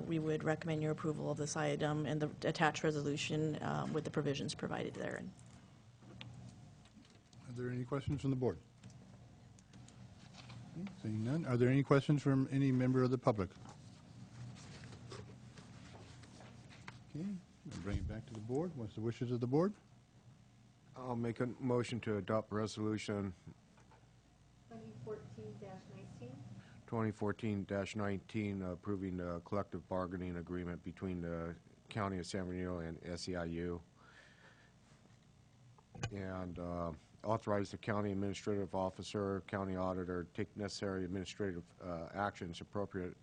we would recommend your approval of this item and the attached resolution with the provisions provided therein. Are there any questions from the board? Okay, seeing none, are there any questions from any member of the public? Okay, we'll bring it back to the board. What's the wishes of the board? I'll make a motion to adopt resolution 2014-19. 2014-19 approving the collective bargaining agreement between the County of San Bernardino and SEIU, and authorize the county administrative officer, county auditor, take necessary administrative actions appropriate,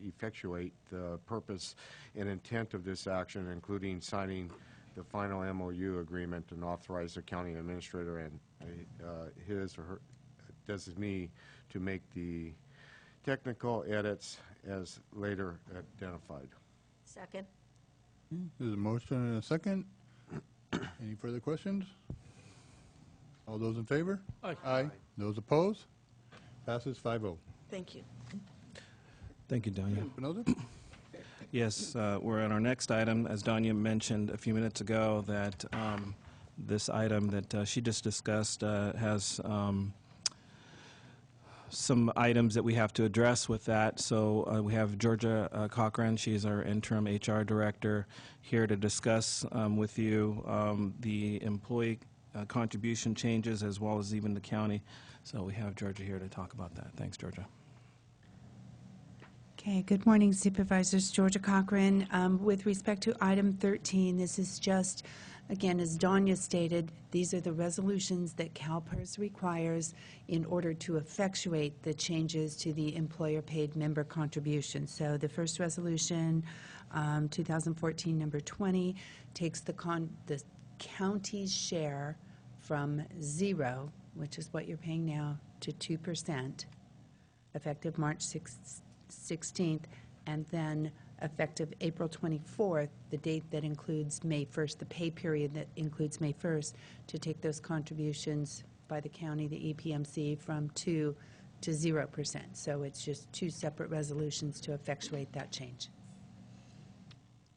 effectuate the purpose and intent of this action, including signing the final MOU agreement, and authorize the county administrator and his or her designee to make the technical edits as later identified. Second. There's a motion and a second. Any further questions? All those in favor? Aye. Aye. Those opposed? Passes 5-0. Thank you. Thank you, Danya. Espinoza? Yes, we're at our next item. As Danya mentioned a few minutes ago, that this item that she just discussed has some items that we have to address with that. So we have Georgia Cochran, she's our interim HR director, here to discuss with you the employee contribution changes as well as even the county. So we have Georgia here to talk about that. Thanks, Georgia. Okay, good morning, Supervisors. Georgia Cochran. With respect to item 13, this is just, again, as Danya stated, these are the resolutions that CalPERS requires in order to effectuate the changes to the employer-paid member contribution. So the first resolution, 2014 number 20, takes the county's share from 0, which is what you're paying now, to 2%, effective March 16th, and then effective April 24th, the date that includes May 1st, the pay period that includes May 1st, to take those contributions by the county, the EPMC, from 2 to 0%. So it's just two separate resolutions to effectuate that change.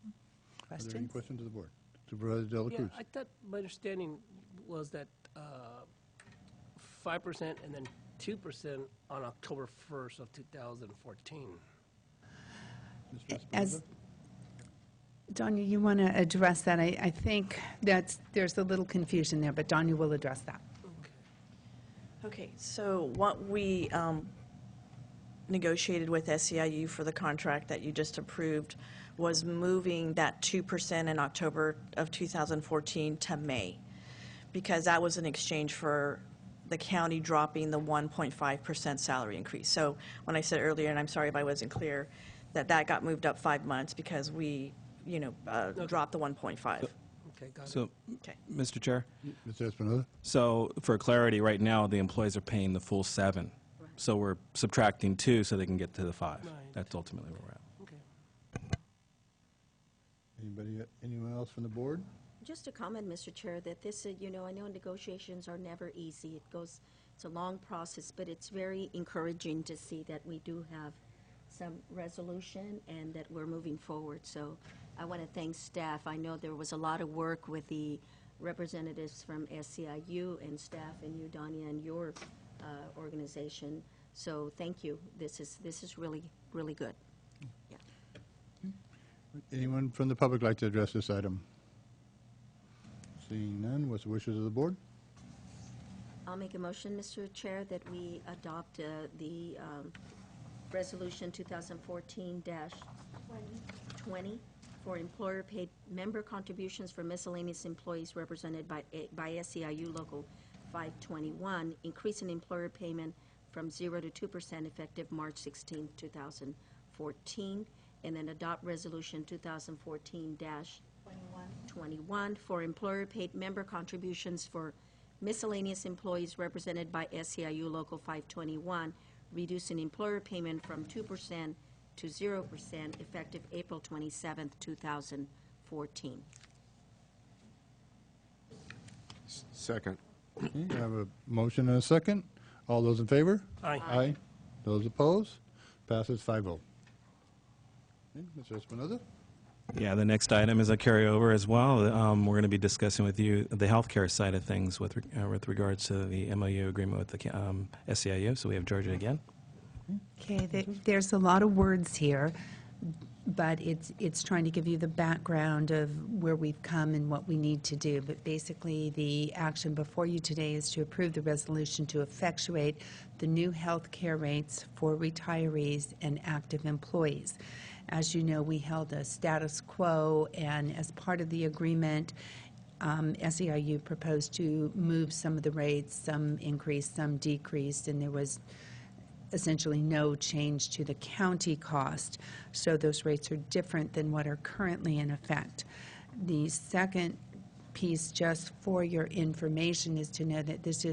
Are there any Questions? questions of the board? Supervisor De La Yeah, Cruz. I thought my understanding was that 5% and then 2% on October 1st of 2014. As, Danya, you want to address that? I think there's a little confusion there, but Danya will address that. Okay, so what we negotiated with SEIU for the contract that you just approved was moving that 2% in October of 2014 to May, because that was in exchange for the county dropping the 1.5% salary increase. So when I said earlier, and I'm sorry if I wasn't clear, that got moved up 5 months because we, dropped the 1.5. Okay, got So, Okay. Mr. Chair? Mr. Espinoza? So for clarity, right now, the employees are paying the full 7. So we're subtracting 2 so they can get to the 5. Right. That's ultimately where we're at. Anyone else from the board? Just a comment, Mr. Chair, that this, I know negotiations are never easy. It's a long process, but it's very encouraging to see that we do have some resolution and that we're moving forward. So I want to thank staff. I know there was a lot of work with the representatives from SEIU and staff and you, Danya, and your organization. So thank you. This is really, really good. Yeah. Anyone from the public like to address this item? Seeing none, what's the wishes of the board? I'll make a motion, Mr. Chair, that we adopt the Resolution 2014-20 for employer-paid member contributions for miscellaneous employees represented by SEIU Local 521, increasing employer payment from 0 to 2% effective March 16, 2014, and then adopt Resolution 2014-21 for employer-paid member contributions for miscellaneous employees represented by SEIU Local 521, reducing employer payment from 2% to 0% effective April 27, 2014. Second. Okay, I have a motion and a second. All those in favor? Aye. Aye. Those opposed? Passes 5-0. Okay, Mr. Espinoza? Yeah, the next item is a carryover as well. We're going to be discussing with you the healthcare side of things with regards to the MOU agreement with the SEIU. So we have Georgia again. Okay, there's a lot of words here, but it's trying to give you the background of where we've come and what we need to do. But basically, the action before you today is to approve the resolution to effectuate the new health care rates for retirees and active employees. As you know, we held a status quo, and as part of the agreement, SEIU proposed to move some of the rates, some increased, some decreased, and there was essentially no change to the county cost. So those rates are different than what are currently in effect. The second piece, just for your information, is to know that this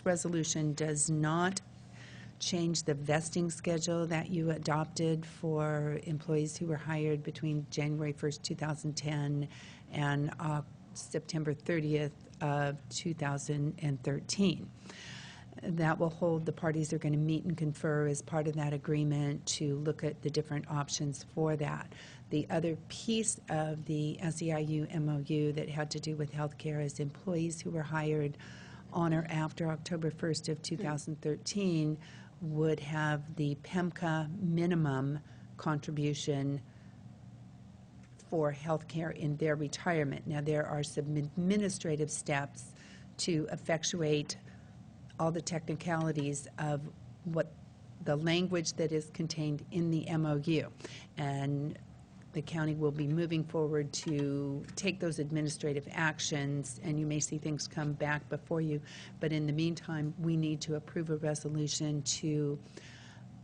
resolution does not change the vesting schedule that you adopted for employees who were hired between January 1st, 2010 and September 30th of 2013. That will hold, the parties are going to meet and confer as part of that agreement to look at the different options for that. The other piece of the SEIU MOU that had to do with healthcare is employees who were hired on or after October 1st of 2013 would have the PEMCA minimum contribution for health care in their retirement. Now, there are some administrative steps to effectuate all the technicalities of what the language that is contained in the MOU. And the county will be moving forward to take those administrative actions, and you may see things come back before you. But in the meantime, we need to approve a resolution to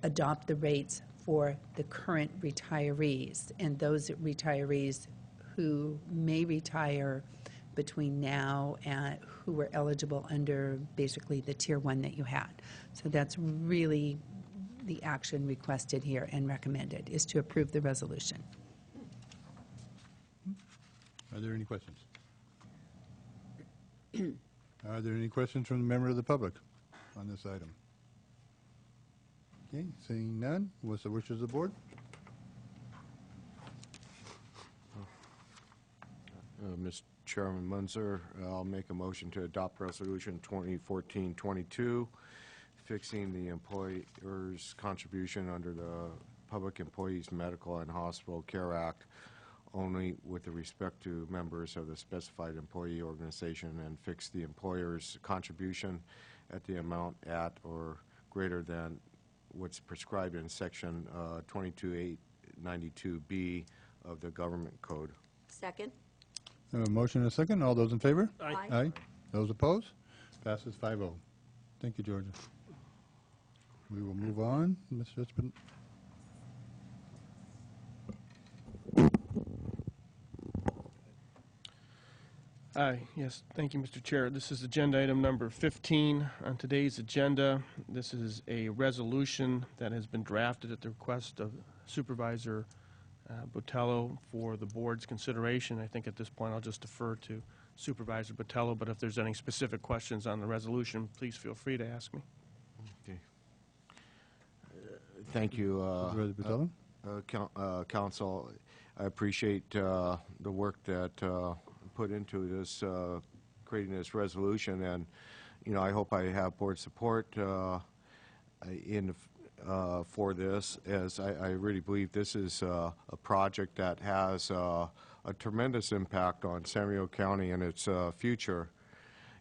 adopt the rates for the current retirees and those retirees who may retire between now and who were eligible under basically the Tier 1 that you had. So that's really the action requested here and recommended, is to approve the resolution. Are there any questions? Are there any questions from the member of the public on this item? Okay, seeing none, what's the wishes of the board? Mr. Chairman Munzer, I'll make a motion to adopt Resolution 2014-22, fixing the employer's contribution under the Public Employees Medical and Hospital Care Act only with respect to members of the specified employee organization, and fix the employer's contribution at the amount at or greater than what's prescribed in Section 22892B of the Government Code. Second. A motion and a second. All those in favor? Aye. Aye. Those opposed? Passes 5-0. Thank you, Georgia. We will move on. Mr. Espin. Yes, thank you, Mr. Chair. This is agenda item number 15 on today's agenda. This is a resolution that has been drafted at the request of Supervisor Botello for the board's consideration. I think at this point I'll just defer to Supervisor Botello, but if there's any specific questions on the resolution, please feel free to ask me. Okay. Thank you, Supervisor Botello. Council. I appreciate the work that put into this, creating this resolution, and I hope I have board support for this, as I really believe this is a project that has a tremendous impact on San Diego County and its future.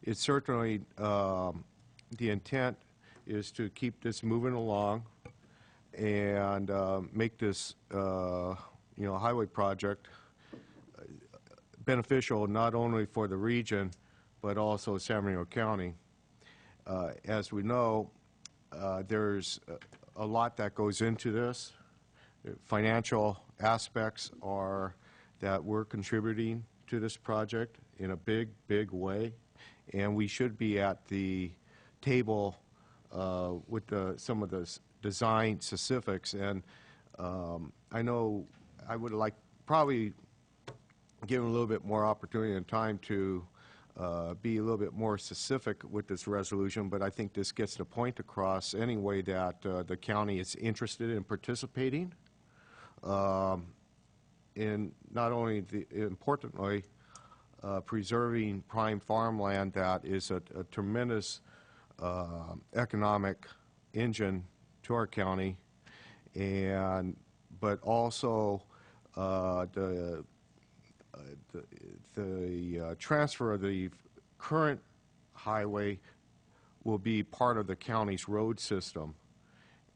It's certainly the intent is to keep this moving along and make this highway project beneficial not only for the region but also San Diego County. As we know, there's a lot that goes into this. Financial aspects are that we're contributing to this project in a big, big way, and we should be at the table with some of the design specifics. And I know I would like probably give them a little bit more opportunity and time to be a little bit more specific with this resolution, but I think this gets the point across anyway that the county is interested in participating in not only importantly preserving prime farmland that is a tremendous economic engine to our county, but also the transfer of the current highway will be part of the county's road system.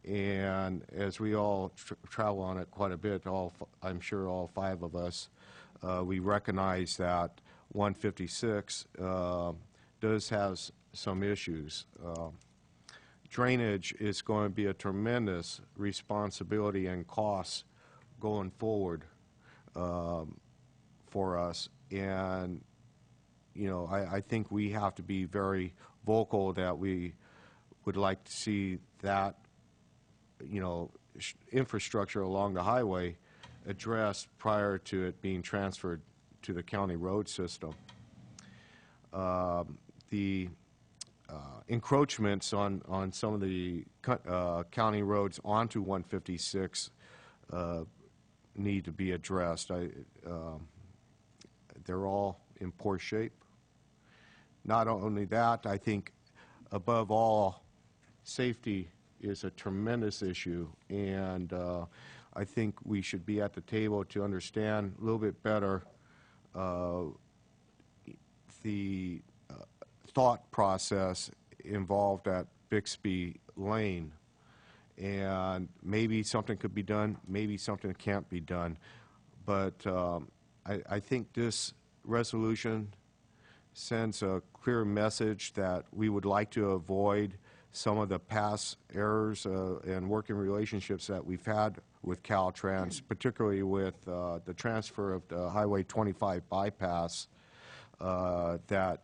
And as we all travel on it quite a bit, I'm sure all 5 of us, we recognize that 156 does have some issues. Drainage is going to be a tremendous responsibility and cost going forward for us, and I think we have to be very vocal that we would like to see that infrastructure along the highway addressed prior to it being transferred to the county road system. The encroachments on some of the county roads onto 156 need to be addressed. They're all in poor shape. Not only that, I think above all, safety is a tremendous issue, and I think we should be at the table to understand a little bit better the thought process involved at Bixby Lane. And maybe something could be done, maybe something can't be done. But I think this resolution sends a clear message that we would like to avoid some of the past errors and working relationships that we've had with Caltrans, particularly with the transfer of the Highway 25 bypass that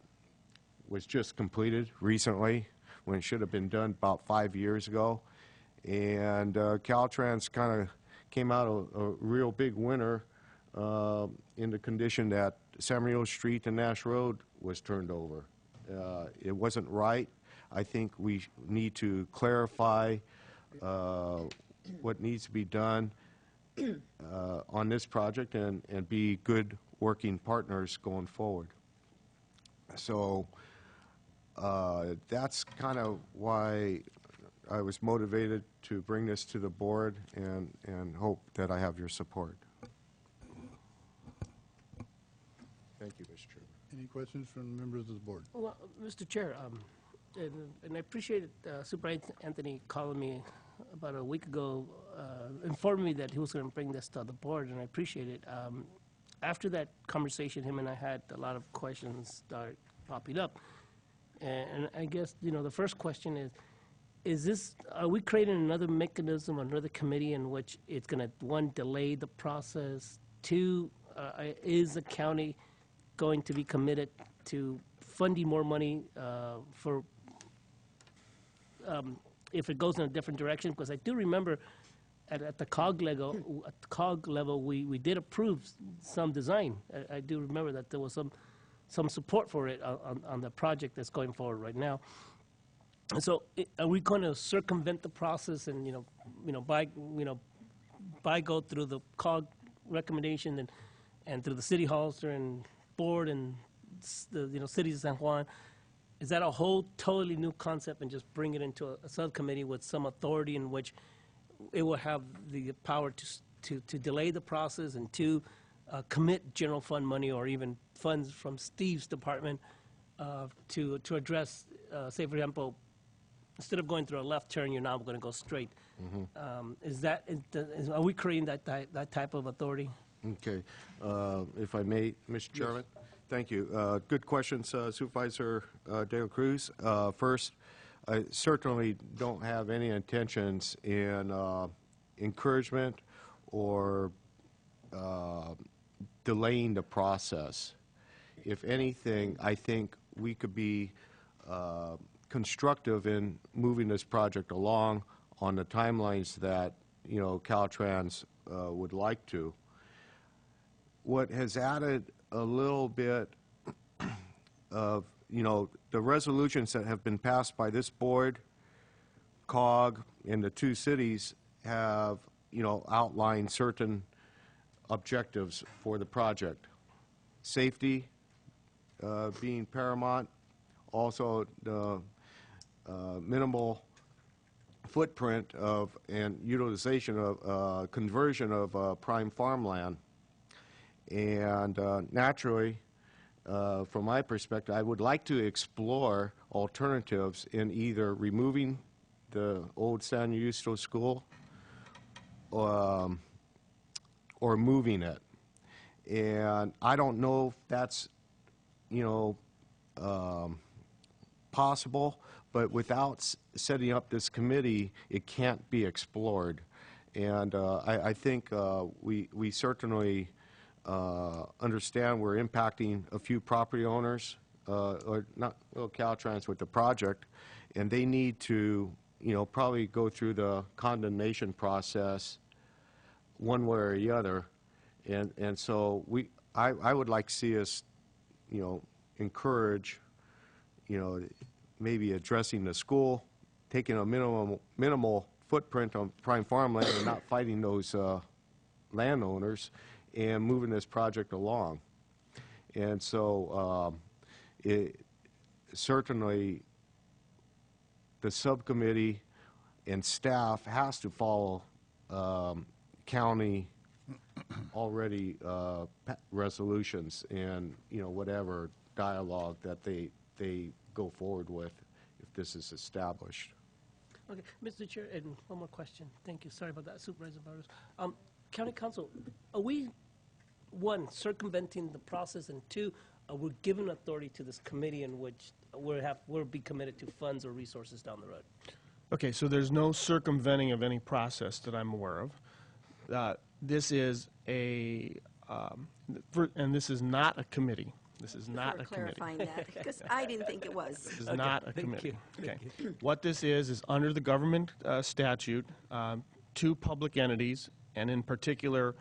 was just completed recently when it should have been done about 5 years ago. And Caltrans kind of came out a real big winner in the condition that San Marino Street and Nash Road was turned over. It wasn't right. I think we need to clarify what needs to be done on this project and be good working partners going forward. So that's kind of why I was motivated to bring this to the board and hope that I have your support. Thank you, Mr. Chairman. Any questions from members of the board? Well, Mr. Chair, and I appreciated Superintendent Anthony calling me about a week ago, informed me that he was going to bring this to the board, and I appreciate it. After that conversation, him and I had a lot of questions start popping up. And I guess, the first question is are we creating another mechanism, another committee in which it's going to, one, delay the process, two, is the county going to be committed to funding more money for if it goes in a different direction? Because I do remember at the COG level, we did approve some design. I do remember that there was some support for it on the project that's going forward right now. And so, are we going to circumvent the process and by go through the COG recommendation and through the city halls and board and the cities of San Juan? Is that a whole totally new concept and just bring it into a subcommittee with some authority in which it will have the power to delay the process and to commit general fund money or even funds from Steve's department to address, say, for example, instead of going through a left turn, you're now going to go straight. Mm-hmm. Are we creating that type of authority? Okay. If I may, Mr. Chairman. Yes. Thank you. Good questions, Supervisor De La Cruz. First, I certainly don't have any intentions in encouragement or delaying the process. If anything, I think we could be constructive in moving this project along on the timelines that Caltrans would like to. What has added a little bit of the resolutions that have been passed by this board, COG, and the two cities have outlined certain objectives for the project. Safety being paramount, also the minimal footprint of and utilization of conversion of prime farmland. And naturally, from my perspective, I would like to explore alternatives in either removing the old San Justo school or moving it. And I don't know if that's, possible, but without setting up this committee, it can't be explored. And I think we certainly understand we're impacting a few property owners, or not Caltrans with the project, and they need to, probably go through the condemnation process one way or the other. And so I would like to see us, encourage, maybe addressing the school, taking a minimal footprint on prime farmland and not fighting those landowners, and moving this project along. And so certainly the subcommittee and staff has to follow county already resolutions and, you know, whatever dialogue that they go forward with if this is established. Okay, Mr. Chair, and one more question. Thank you. Sorry about that, Supervisor Barros. County Council, are we, one, circumventing the process, and two, we're giving authority to this committee in which we'll be committed to funds or resources down the road? Okay, so there's no circumventing of any process that I'm aware of. This is and this is not a committee. This is not a committee. Clarifying that, because I didn't think it was. This is not a committee. Thank you. What this is under the government statute, two public entities, and in particular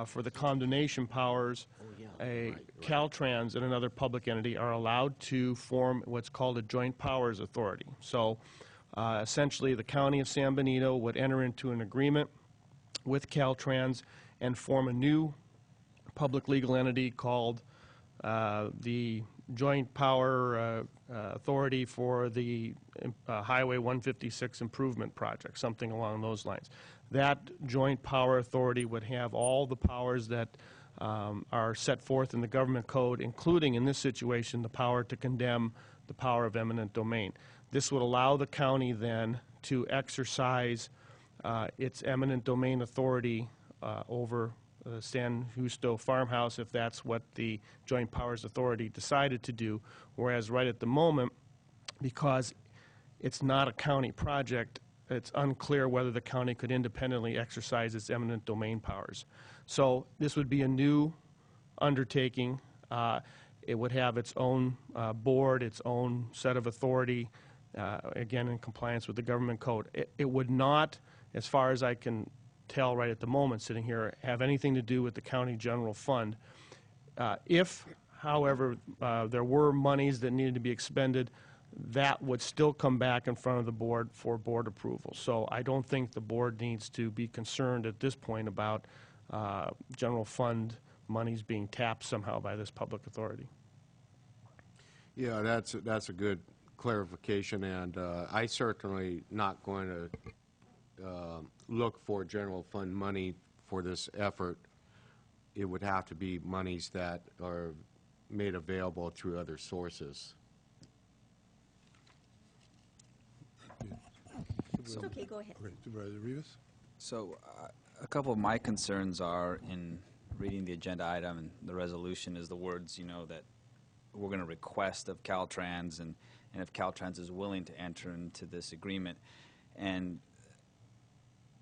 for the condemnation powers, Caltrans and another public entity are allowed to form what's called a joint powers authority. So essentially the county of San Benito would enter into an agreement with Caltrans and form a new public legal entity called the Joint Power Authority for the Highway 156 Improvement Project, something along those lines. That Joint Power Authority would have all the powers that are set forth in the government code, including, in this situation, the power to condemn, the power of eminent domain. This would allow the county then to exercise its eminent domain authority over San Justo farmhouse if that's what the Joint Powers Authority decided to do, whereas right at the moment, because it's not a county project, it's unclear whether the county could independently exercise its eminent domain powers. So this would be a new undertaking. It would have its own board, its own set of authority, again in compliance with the government code. It would not, as far as I can tell right at the moment sitting here, have anything to do with the county general fund. If, however, there were monies that needed to be expended, that would still come back in front of the board for board approval. So I don't think the board needs to be concerned at this point about general fund monies being tapped somehow by this public authority. Yeah, that's a good clarification, and I certainly not going to look for general fund money for this effort. It would have to be monies that are made available through other sources. Okay, go ahead. Okay, Supervisor Rivas? So a couple of my concerns are in reading the agenda item and the resolution is the words, you know, that we're going to request of Caltrans and if Caltrans is willing to enter into this agreement. And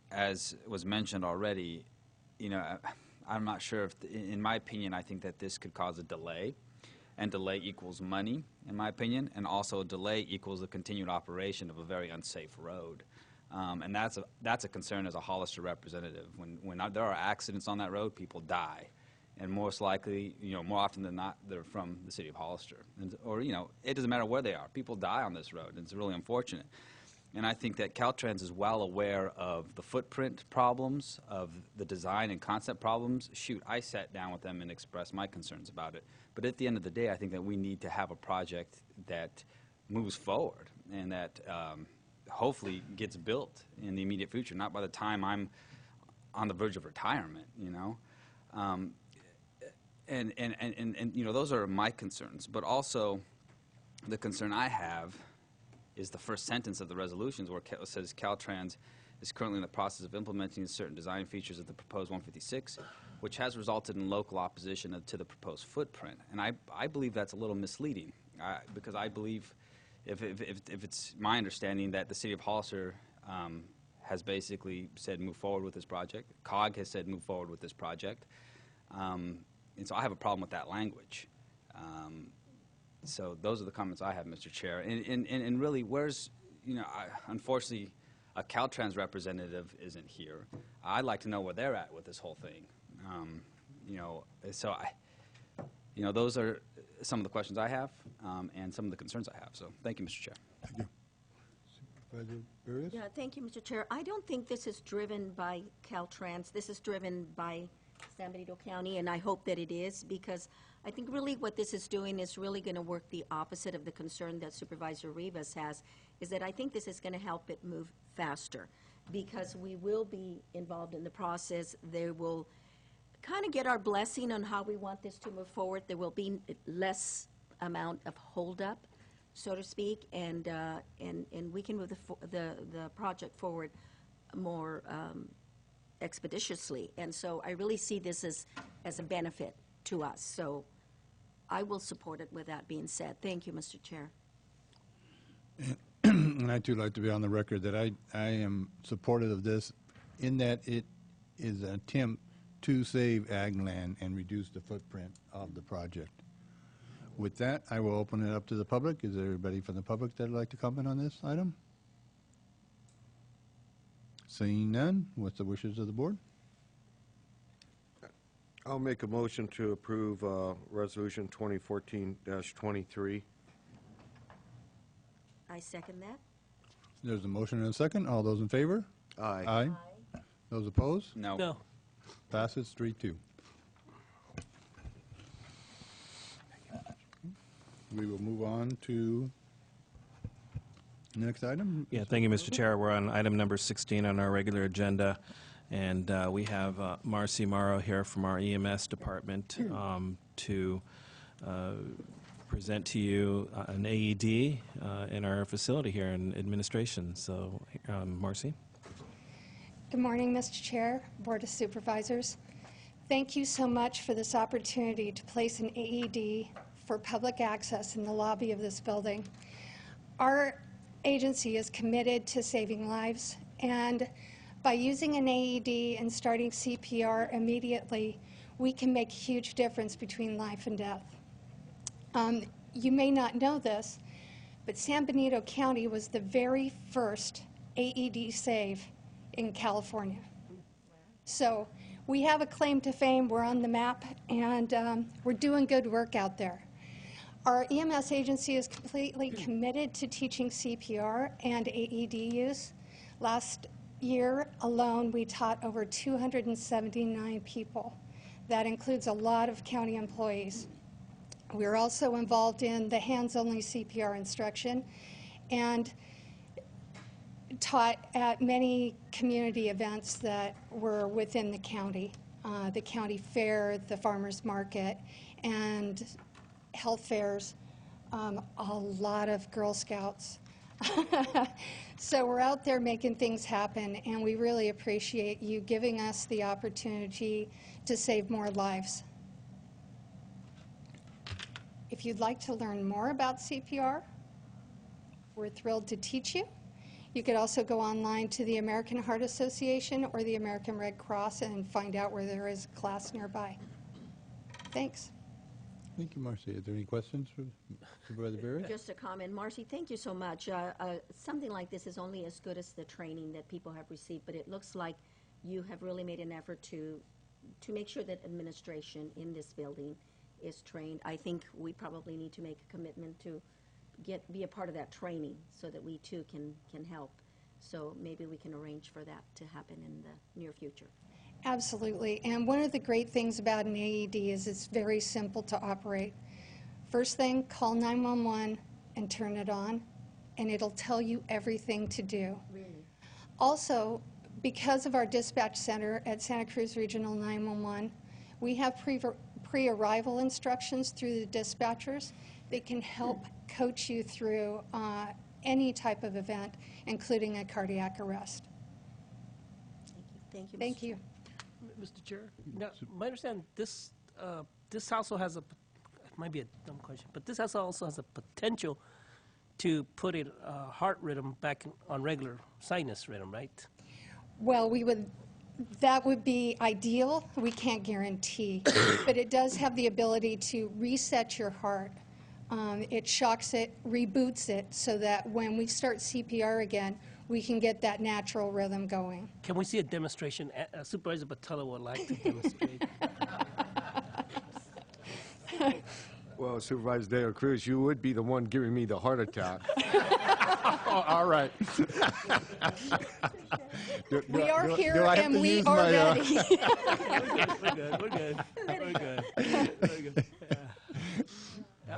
as was mentioned already, you know, I'm not sure if, in my opinion, I think that this could cause a delay, and delay equals money, in my opinion, and also delay equals the continued operation of a very unsafe road. And that's a concern as a Hollister representative. When there are accidents on that road, people die. And most likely, you know, more often than not, they're from the city of Hollister. Or, you know, it doesn't matter where they are. People die on this road, and it's really unfortunate. And I think that Caltrans is well aware of the footprint problems, of the design and concept problems. Shoot, I sat down with them and expressed my concerns about it. But at the end of the day, I think that we need to have a project that moves forward and that hopefully gets built in the immediate future, not by the time I'm on the verge of retirement, you know. And you know, those are my concerns. But also, the concern I have is the first sentence of the resolutions where it says Caltrans is currently in the process of implementing certain design features of the proposed 156, which has resulted in local opposition to the proposed footprint. And I believe that's a little misleading, because I believe, if it's my understanding that the city of Hollister has basically said move forward with this project, COG has said move forward with this project, and so I have a problem with that language. So those are the comments I have, Mr. Chair. And really, where's, you know, unfortunately, a Caltrans representative isn't here. I'd like to know where they're at with this whole thing. You know, so you know, those are some of the questions I have and some of the concerns I have. So thank you, Mr. Chair. Thank you. Supervisor Barrios? Yeah, thank you, Mr. Chair. I don't think this is driven by Caltrans. This is driven by San Benito County, and I hope that it is, because I think really what this is doing is really going to work the opposite of the concern that Supervisor Rivas has, is that I think this is going to help it move faster, because we will be involved in the process. They will kind of get our blessing on how we want this to move forward. There will be less amount of holdup, so to speak, and we can move the project forward more expeditiously. And so I really see this as a benefit to us. So I will support it with that being said. Thank you, Mr. Chair. And I too like to be on the record that I am supportive of this, in that it is an attempt to save ag land and reduce the footprint of the project. With that, I will open it up to the public. Is there anybody from the public that would like to comment on this item? Seeing none, what's the wishes of the board? I'll make a motion to approve Resolution 2014-23. I second that. There's a motion and a second. All those in favor? Aye. Aye. Those opposed? No. No. Passes 3-2. We will move on to next item. Yeah, thank you, Mr. Chair. We're on item number 16 on our regular agenda, and we have Marcy Morrow here from our EMS department to present to you an AED in our facility here in administration. So, Marcy. Good morning, Mr. Chair, Board of Supervisors. Thank you so much for this opportunity to place an AED for public access in the lobby of this building. Our agency is committed to saving lives, and by using an AED and starting CPR immediately, we can make a huge difference between life and death. You may not know this, but San Benito County was the very first AED save in California. So we have a claim to fame. We're on the map, and we're doing good work out there. Our EMS agency is completely committed to teaching CPR and AED use. Last year alone, we taught over 279 people. That includes a lot of county employees. We're also involved in the hands-only CPR instruction and taught at many community events that were within the county fair, the farmers market, and health fairs, a lot of Girl Scouts. So we're out there making things happen, and we really appreciate you giving us the opportunity to save more lives. If you'd like to learn more about CPR, we're thrilled to teach you. You could also go online to the American Heart Association or the American Red Cross and find out where there is a class nearby. Thanks. Thank you, Marcy. Are there any questions for Supervisor Berry? Just a comment. Marcy, thank you so much. Something like this is only as good as the training that people have received, but it looks like you have really made an effort to make sure that administration in this building is trained. I think we probably need to make a commitment to be a part of that training so that we too can help. So maybe we can arrange for that to happen in the near future. Absolutely. And one of the great things about an AED is it's very simple to operate. First thing, call 911 and turn it on, and it'll tell you everything to do. Really? Also, because of our dispatch center at Santa Cruz Regional 911, we have pre-arrival instructions through the dispatchers. They can help coach you through any type of event, including a cardiac arrest. Thank you. Thank you. Mr. Chair, now, my understanding, this also has it might be a dumb question, but this also has a potential to put a heart rhythm back on regular sinus rhythm, right? Well, that would be ideal. We can't guarantee, but it does have the ability to reset your heart. It shocks it, reboots it, so that when we start CPR again, we can get that natural rhythm going. Can we see a demonstration? Supervisor Batella would like to demonstrate. Well, Supervisor De La Cruz, you would be the one giving me the heart attack. Oh, all right. We are here and we are ready. We're good. We're good. We're good. We're good.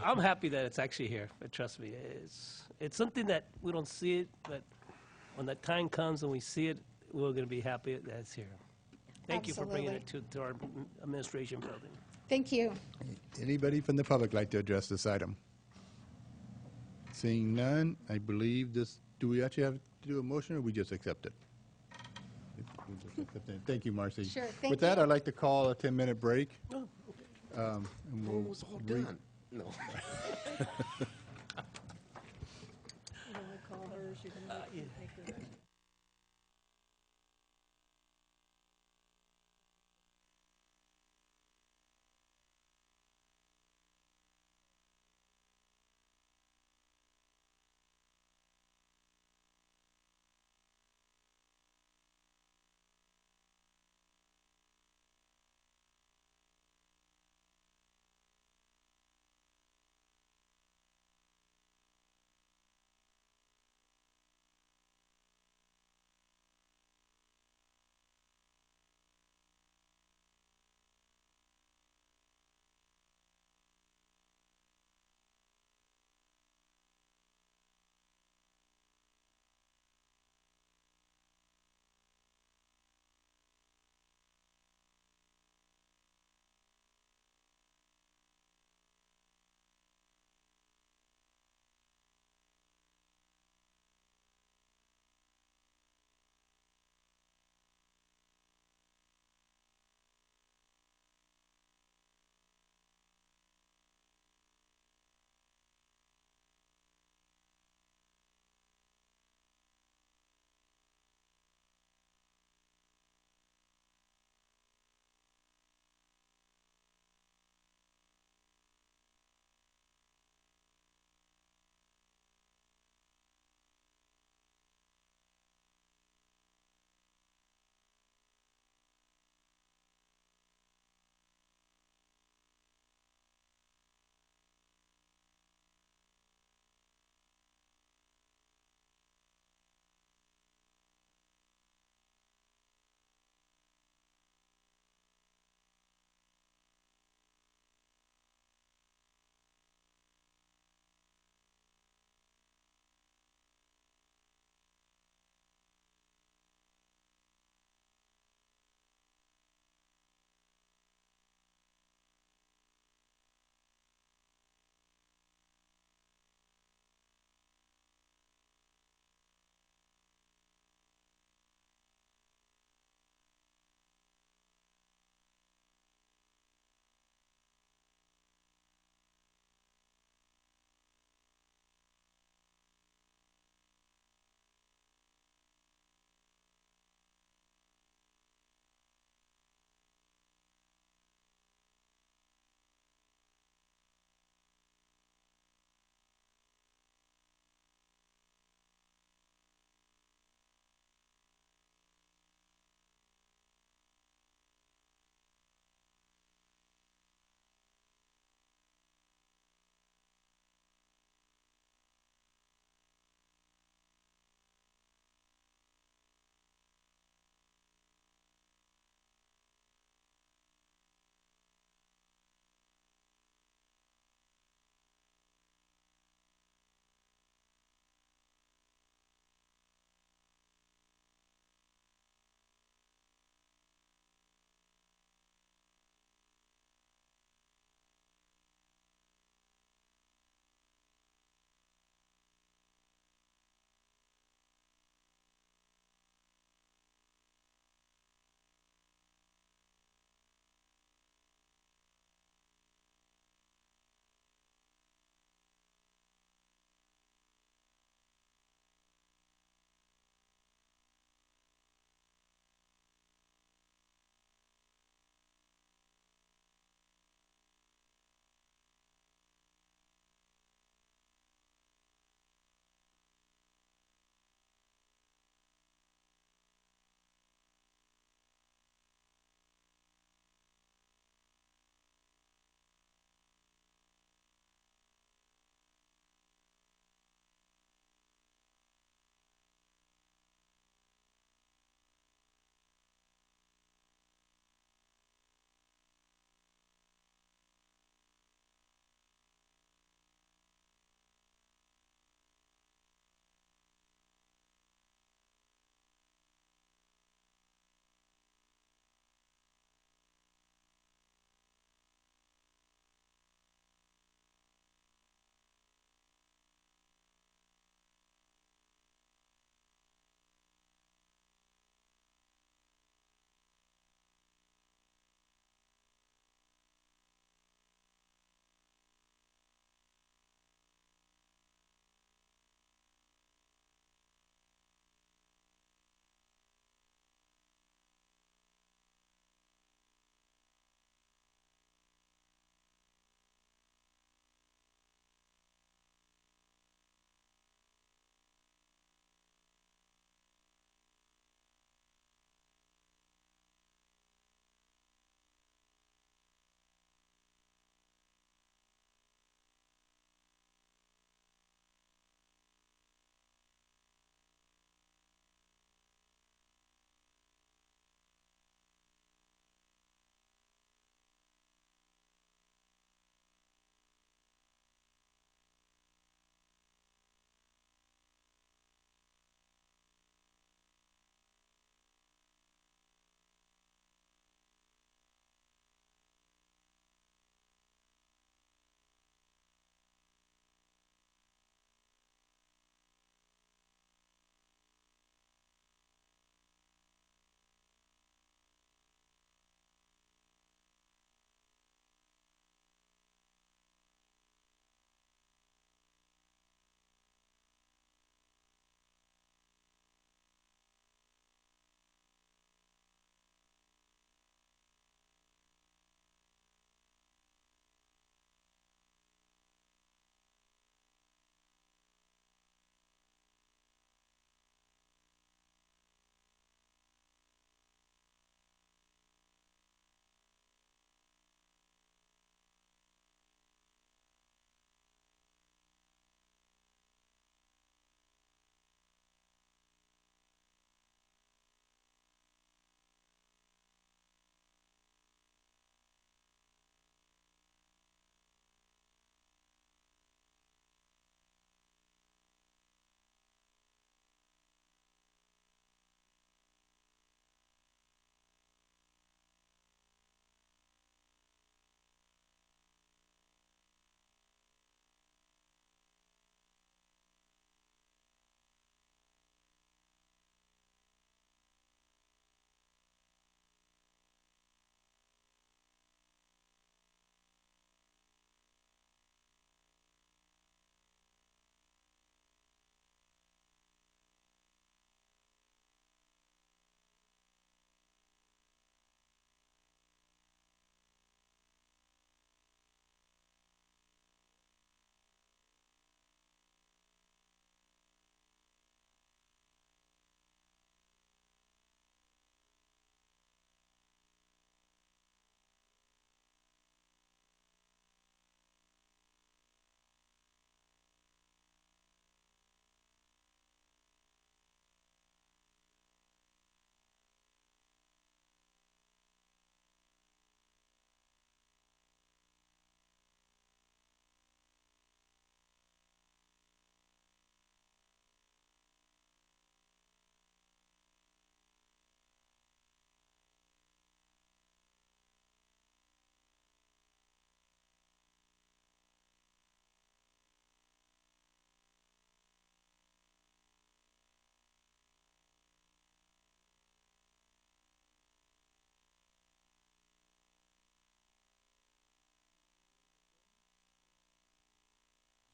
I'm happy that it's actually here. But trust me, it's something that we don't see it, but when the time comes and we see it, we're going to be happy that it's here. Thank you for bringing it to our administration building. Thank you. Anybody from the public like to address this item? Seeing none, I believe this, do we actually have to do a motion, or we just accept it? We just accept it. Thank you, Marcy. Sure, thank With that, you. I'd like to call a 10-minute break. And we'll Almost all done. No.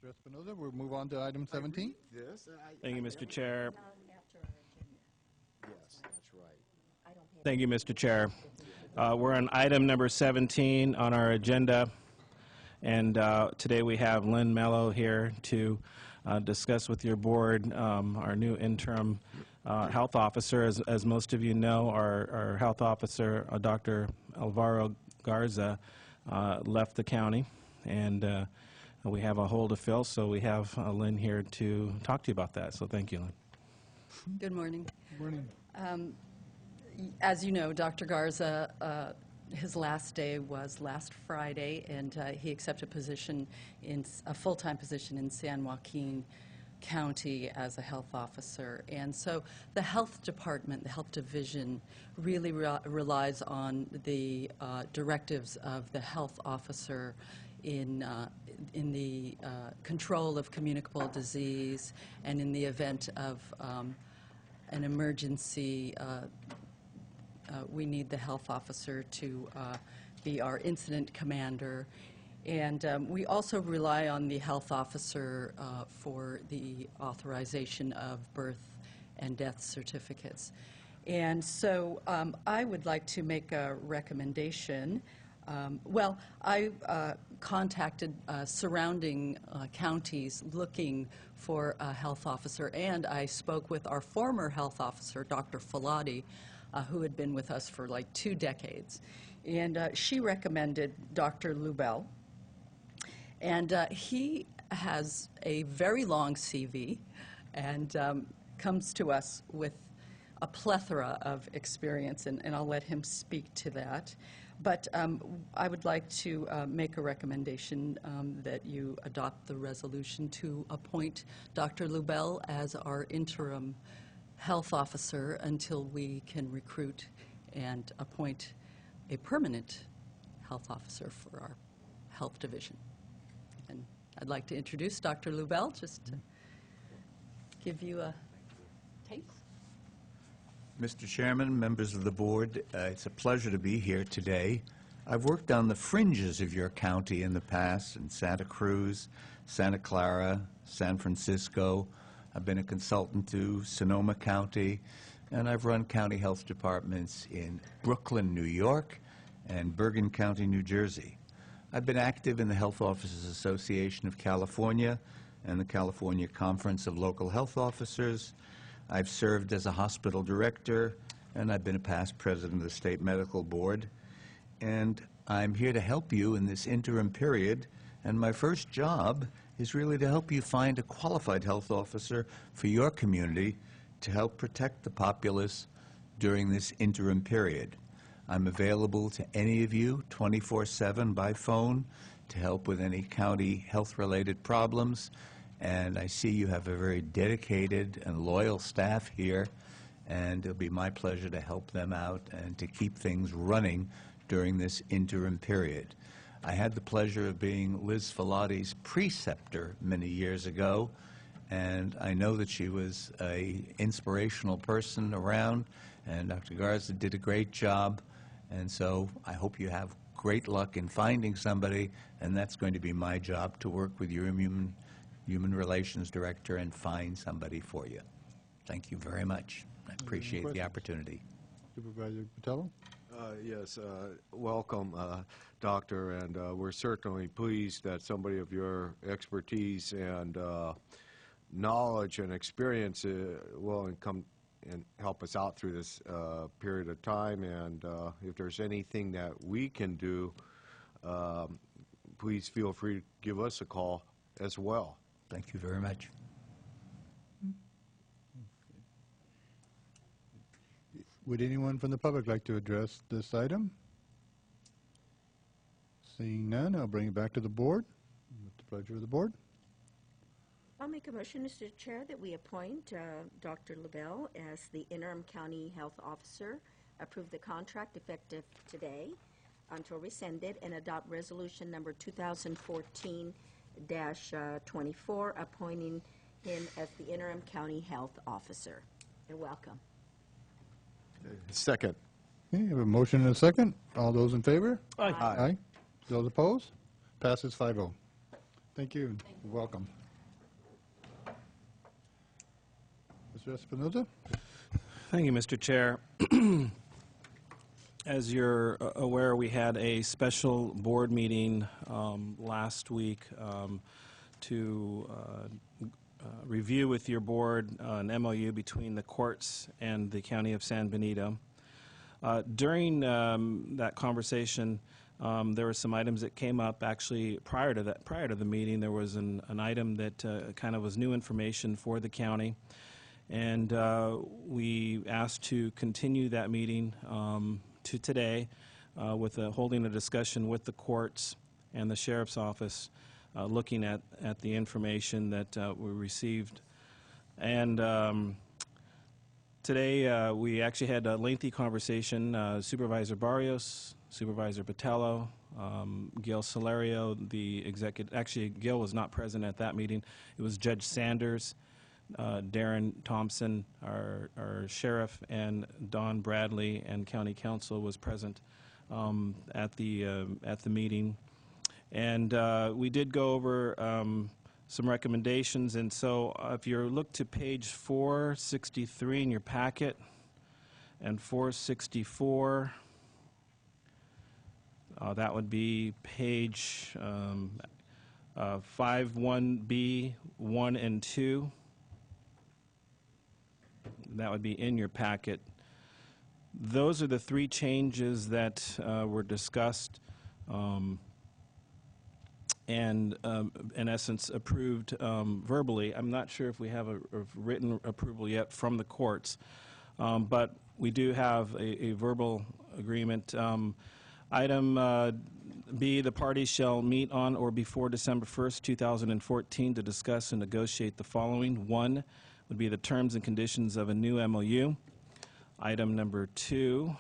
Mr. Espinoza. We'll move on to item 17. Thank you, Mr. Chair. Yes, that's right. Thank you, Mr. Chair. We're on item number 17 on our agenda, and today we have Lynn Mello here to discuss with your board our new interim health officer. As most of you know, our health officer, Dr. Alvaro Garza, left the county, and we have a hole to fill, so we have Lynn here to talk to you about that. So thank you, Lynn. Good morning. Good morning. As you know, Dr. Garza, his last day was last Friday, and he accepted a full-time position in San Joaquin County as a health officer. And so the health department, the health division, really relies on the directives of the health officer in the control of communicable disease, and in the event of an emergency, we need the health officer to be our incident commander. And we also rely on the health officer for the authorization of birth and death certificates. And so I would like to make a recommendation. I contacted surrounding counties looking for a health officer, and I spoke with our former health officer, Dr. Falati, who had been with us for like 2 decades. And she recommended Dr. Lubell. And he has a very long CV and comes to us with a plethora of experience, and I'll let him speak to that. But I would like to make a recommendation that you adopt the resolution to appoint Dr. Lubell as our interim health officer until we can recruit and appoint a permanent health officer for our health division. And I'd like to introduce Dr. Lubell, just to give you a taste. Mr. Chairman, members of the board, it's a pleasure to be here today. I've worked on the fringes of your county in the past, in Santa Cruz, Santa Clara, San Francisco. I've been a consultant to Sonoma County, and I've run county health departments in Brooklyn, New York, and Bergen County, New Jersey. I've been active in the Health Officers Association of California and the California Conference of Local Health Officers. I've served as a hospital director, and I've been a past president of the State Medical Board. And I'm here to help you in this interim period, and my first job is really to help you find a qualified health officer for your community to help protect the populace during this interim period. I'm available to any of you 24/7 by phone to help with any county health-related problems. And I see you have a very dedicated and loyal staff here, and it'll be my pleasure to help them out and to keep things running during this interim period. I had the pleasure of being Liz Falati's preceptor many years ago, and I know that she was an inspirational person around, and Dr. Garza did a great job, and so I hope you have great luck in finding somebody, and that's going to be my job, to work with your Human Relations Director and find somebody for you. Thank you very much. I appreciate the opportunity. Supervisor Patello? Yes, welcome, Doctor, and we're certainly pleased that somebody of your expertise and knowledge and experience will come and help us out through this period of time. And if there's anything that we can do, please feel free to give us a call as well. Thank you very much. Would anyone from the public like to address this item? Seeing none, I'll bring it back to the board. With the pleasure of the board. I'll make a motion, Mr. Chair, that we appoint Dr. Lubell as the interim county health officer, approve the contract effective today until rescinded, and adopt resolution number 2014-24, appointing him as the interim county health officer. You're welcome. Second. Okay, I have a motion and a second. All those in favor? Aye. Aye. Those opposed? Passes 5-0. Thank you. Welcome. Mr. Espinoza? Thank you, Mr. Chair. As you're aware, we had a special board meeting last week to review with your board an MOU between the courts and the County of San Benito. During that conversation, there were some items that came up. Actually, prior to the meeting, there was an item that kind of was new information for the county, and we asked to continue that meeting to today with holding a discussion with the courts and the sheriff's office, looking at the information that we received. And today we actually had a lengthy conversation. Supervisor Barrios, Supervisor Botello, Gil Solario, the executive. Actually, Gil was not present at that meeting. It was Judge Sanders, Darren Thompson, our sheriff, and Don Bradley and County Council was present at the meeting, and we did go over some recommendations. And so, if you look to page 463 in your packet and 464, that would be page 51B 1 and 2. That would be in your packet. Those are the three changes that were discussed and, in essence, approved verbally. I'm not sure if we have a written approval yet from the courts, but we do have a verbal agreement. Item B, the parties shall meet on or before December 1st, 2014 to discuss and negotiate the following. 1 would be the terms and conditions of a new MOU. Item number 2,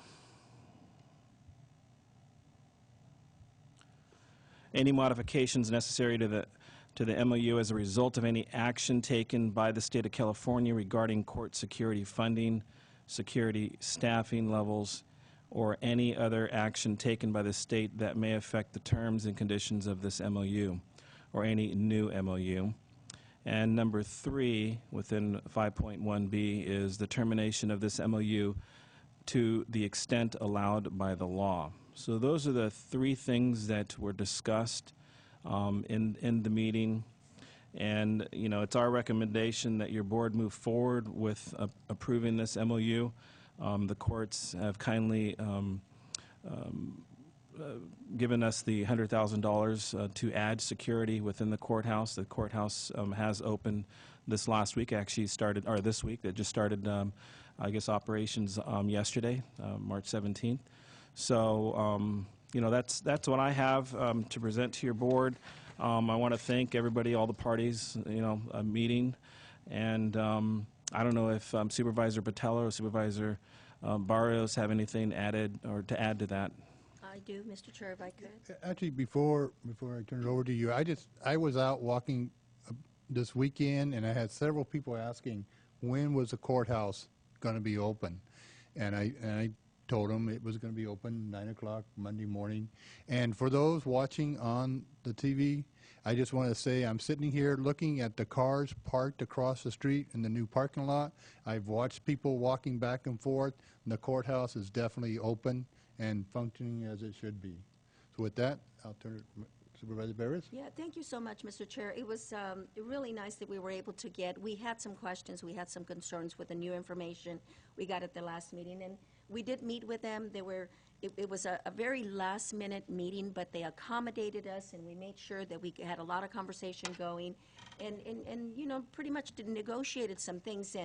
any modifications necessary to the MOU as a result of any action taken by the state of California regarding court security funding, security staffing levels, or any other action taken by the state that may affect the terms and conditions of this MOU or any new MOU. And number 3, within 5.1b, is the termination of this MOU to the extent allowed by the law. So those are the 3 things that were discussed in the meeting. And, you know, it's our recommendation that your board move forward with approving this MOU. The courts have kindly given us the $100,000 to add security within the courthouse. The courthouse has opened this last week, actually started, or this week, that just started, I guess, operations yesterday, March 17th. So, you know, that's what I have to present to your board. I want to thank everybody, all the parties, you know, meeting. And I don't know if Supervisor Botello or Supervisor Barrios have anything added or to add to that. I do, Mr. Chair, if I could. Actually, before I turn it over to you, I was out walking this weekend, and I had several people asking when was the courthouse going to be open, and I told them it was going to be open 9 o'clock Monday morning. And for those watching on the TV, I just want to say I'm sitting here looking at the cars parked across the street in the new parking lot. I've watched people walking back and forth, and the courthouse is definitely open and functioning as it should be. So with that, I'll turn it to Supervisor Barrios. Yeah, thank you so much, Mr. Chair. It was really nice that we were able to we had some questions, we had some concerns with the new information we got at the last meeting, and we did meet with them. It was a very last-minute meeting, but they accommodated us, and we made sure that we had a lot of conversation going, and you know, pretty much negotiated some things.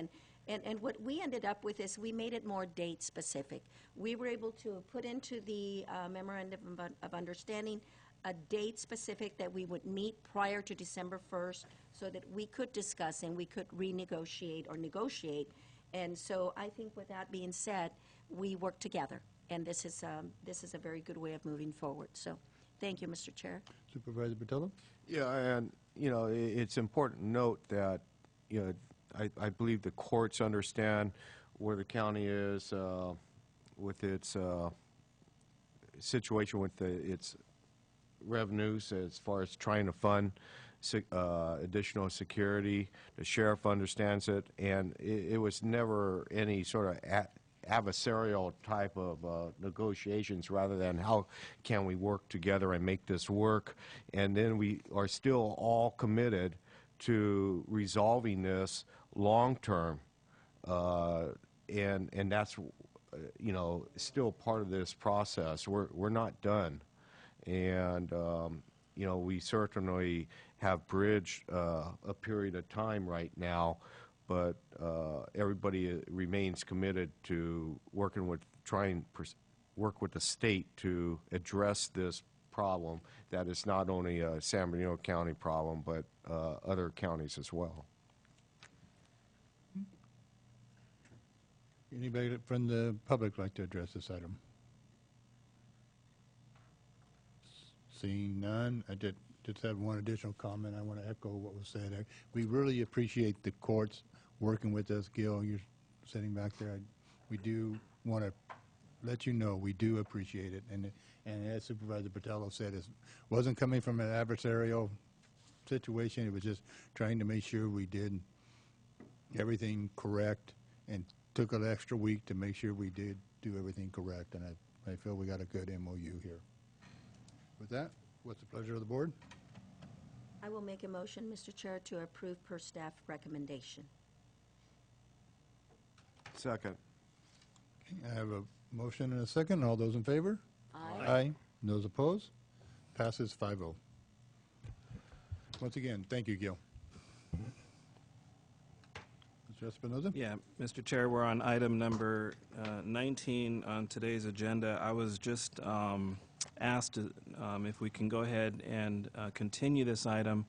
And what we ended up with is we made it more date-specific. We were able to put into the memorandum of understanding a date specific that we would meet prior to December 1st so that we could discuss and we could renegotiate or negotiate. And so I think with that being said, we work together, and this is a very good way of moving forward. So thank you, Mr. Chair. Supervisor Botello? Yeah, and, you know, it's important to note that, you know, I believe the courts understand where the county is with its situation with its revenues as far as trying to fund additional security. The sheriff understands it, and it was never any sort of adversarial type of negotiations, rather than how can we work together and make this work. And then we are still all committed to resolving this long-term, and that's still part of this process. We're not done, and we certainly have bridged a period of time right now, but everybody remains committed to work with the state to address this problem that is not only a San Bernardino County problem, but other counties as well. Anybody from the public like to address this item? Seeing none, I just have one additional comment. I want to echo what was said. We really appreciate the courts working with us. Gil, you're sitting back there. We do want to let you know we do appreciate it. And as Supervisor Patello said, it wasn't coming from an adversarial situation. It was just trying to make sure we did everything correct, and took an extra week to make sure we did do everything correct. And I feel we got a good MOU here. With that, what's the pleasure of the board? I will make a motion, Mr. Chair, to approve per staff recommendation. Second. I have a motion and a second. All those in favor? Aye. Aye. Those opposed? Passes 5-0. Once again, thank you, Gil. Mr. Espinoza? Yeah, Mr. Chair, we're on item number 19 on today's agenda. I was just asked if we can go ahead and continue this item.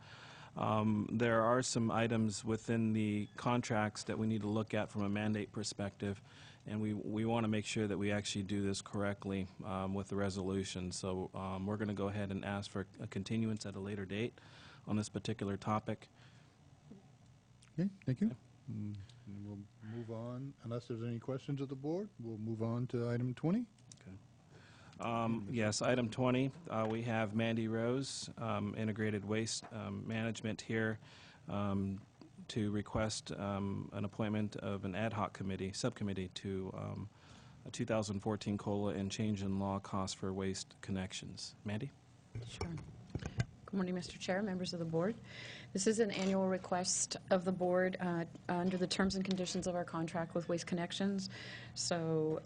There are some items within the contracts that we need to look at from a mandate perspective, and we want to make sure that we actually do this correctly with the resolution. So we're going to go ahead and ask for a continuance at a later date on this particular topic. Okay, thank you. And we'll move on, unless there's any questions of the board, we'll move on to item 20. Yes, item 20, we have Mandy Rose, Integrated Waste Management here, to request an appointment of an ad hoc subcommittee to a 2014 COLA and change in law costs for waste connections. Mandy? Sure. Good morning, Mr. Chair, members of the board. This is an annual request of the board under the terms and conditions of our contract with Waste Connections. So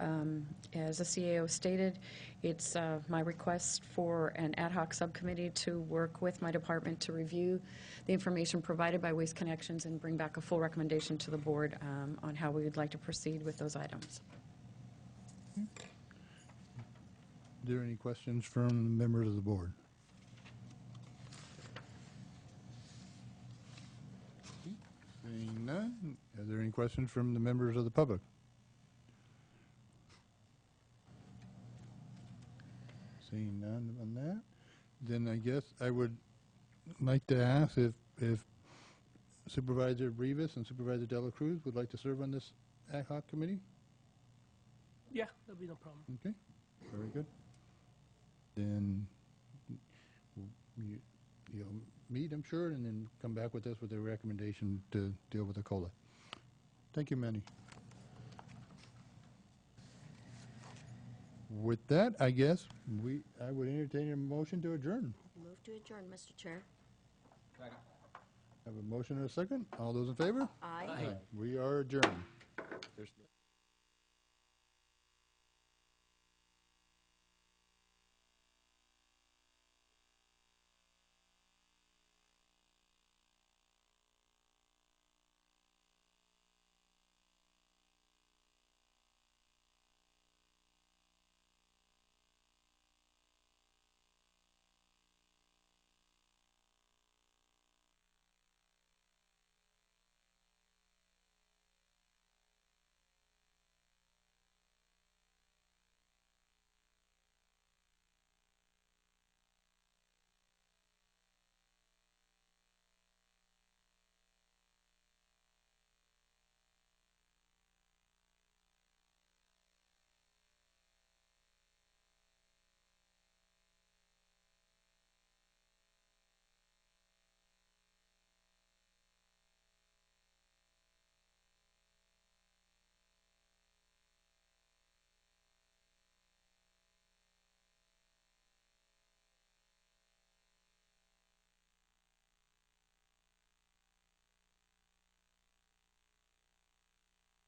as the CAO stated, it's my request for an ad hoc subcommittee to work with my department to review the information provided by Waste Connections and bring back a full recommendation to the board on how we would like to proceed with those items. Are there any questions from members of the board? Seeing none, are there any questions from the members of the public? Seeing none on that, then I guess I would like to ask if Supervisor Rivas and Supervisor Dela Cruz would like to serve on this ad hoc committee? Yeah, that'll be no problem. Okay, very good. Then you'll meet, I'm sure, and then come back with us with a recommendation to deal with the COLA. Thank you, Manny. With that, I guess I would entertain a motion to adjourn. Move to adjourn, Mr. Chair. Have a motion and a second. All those in favor? Aye. We are adjourned. There's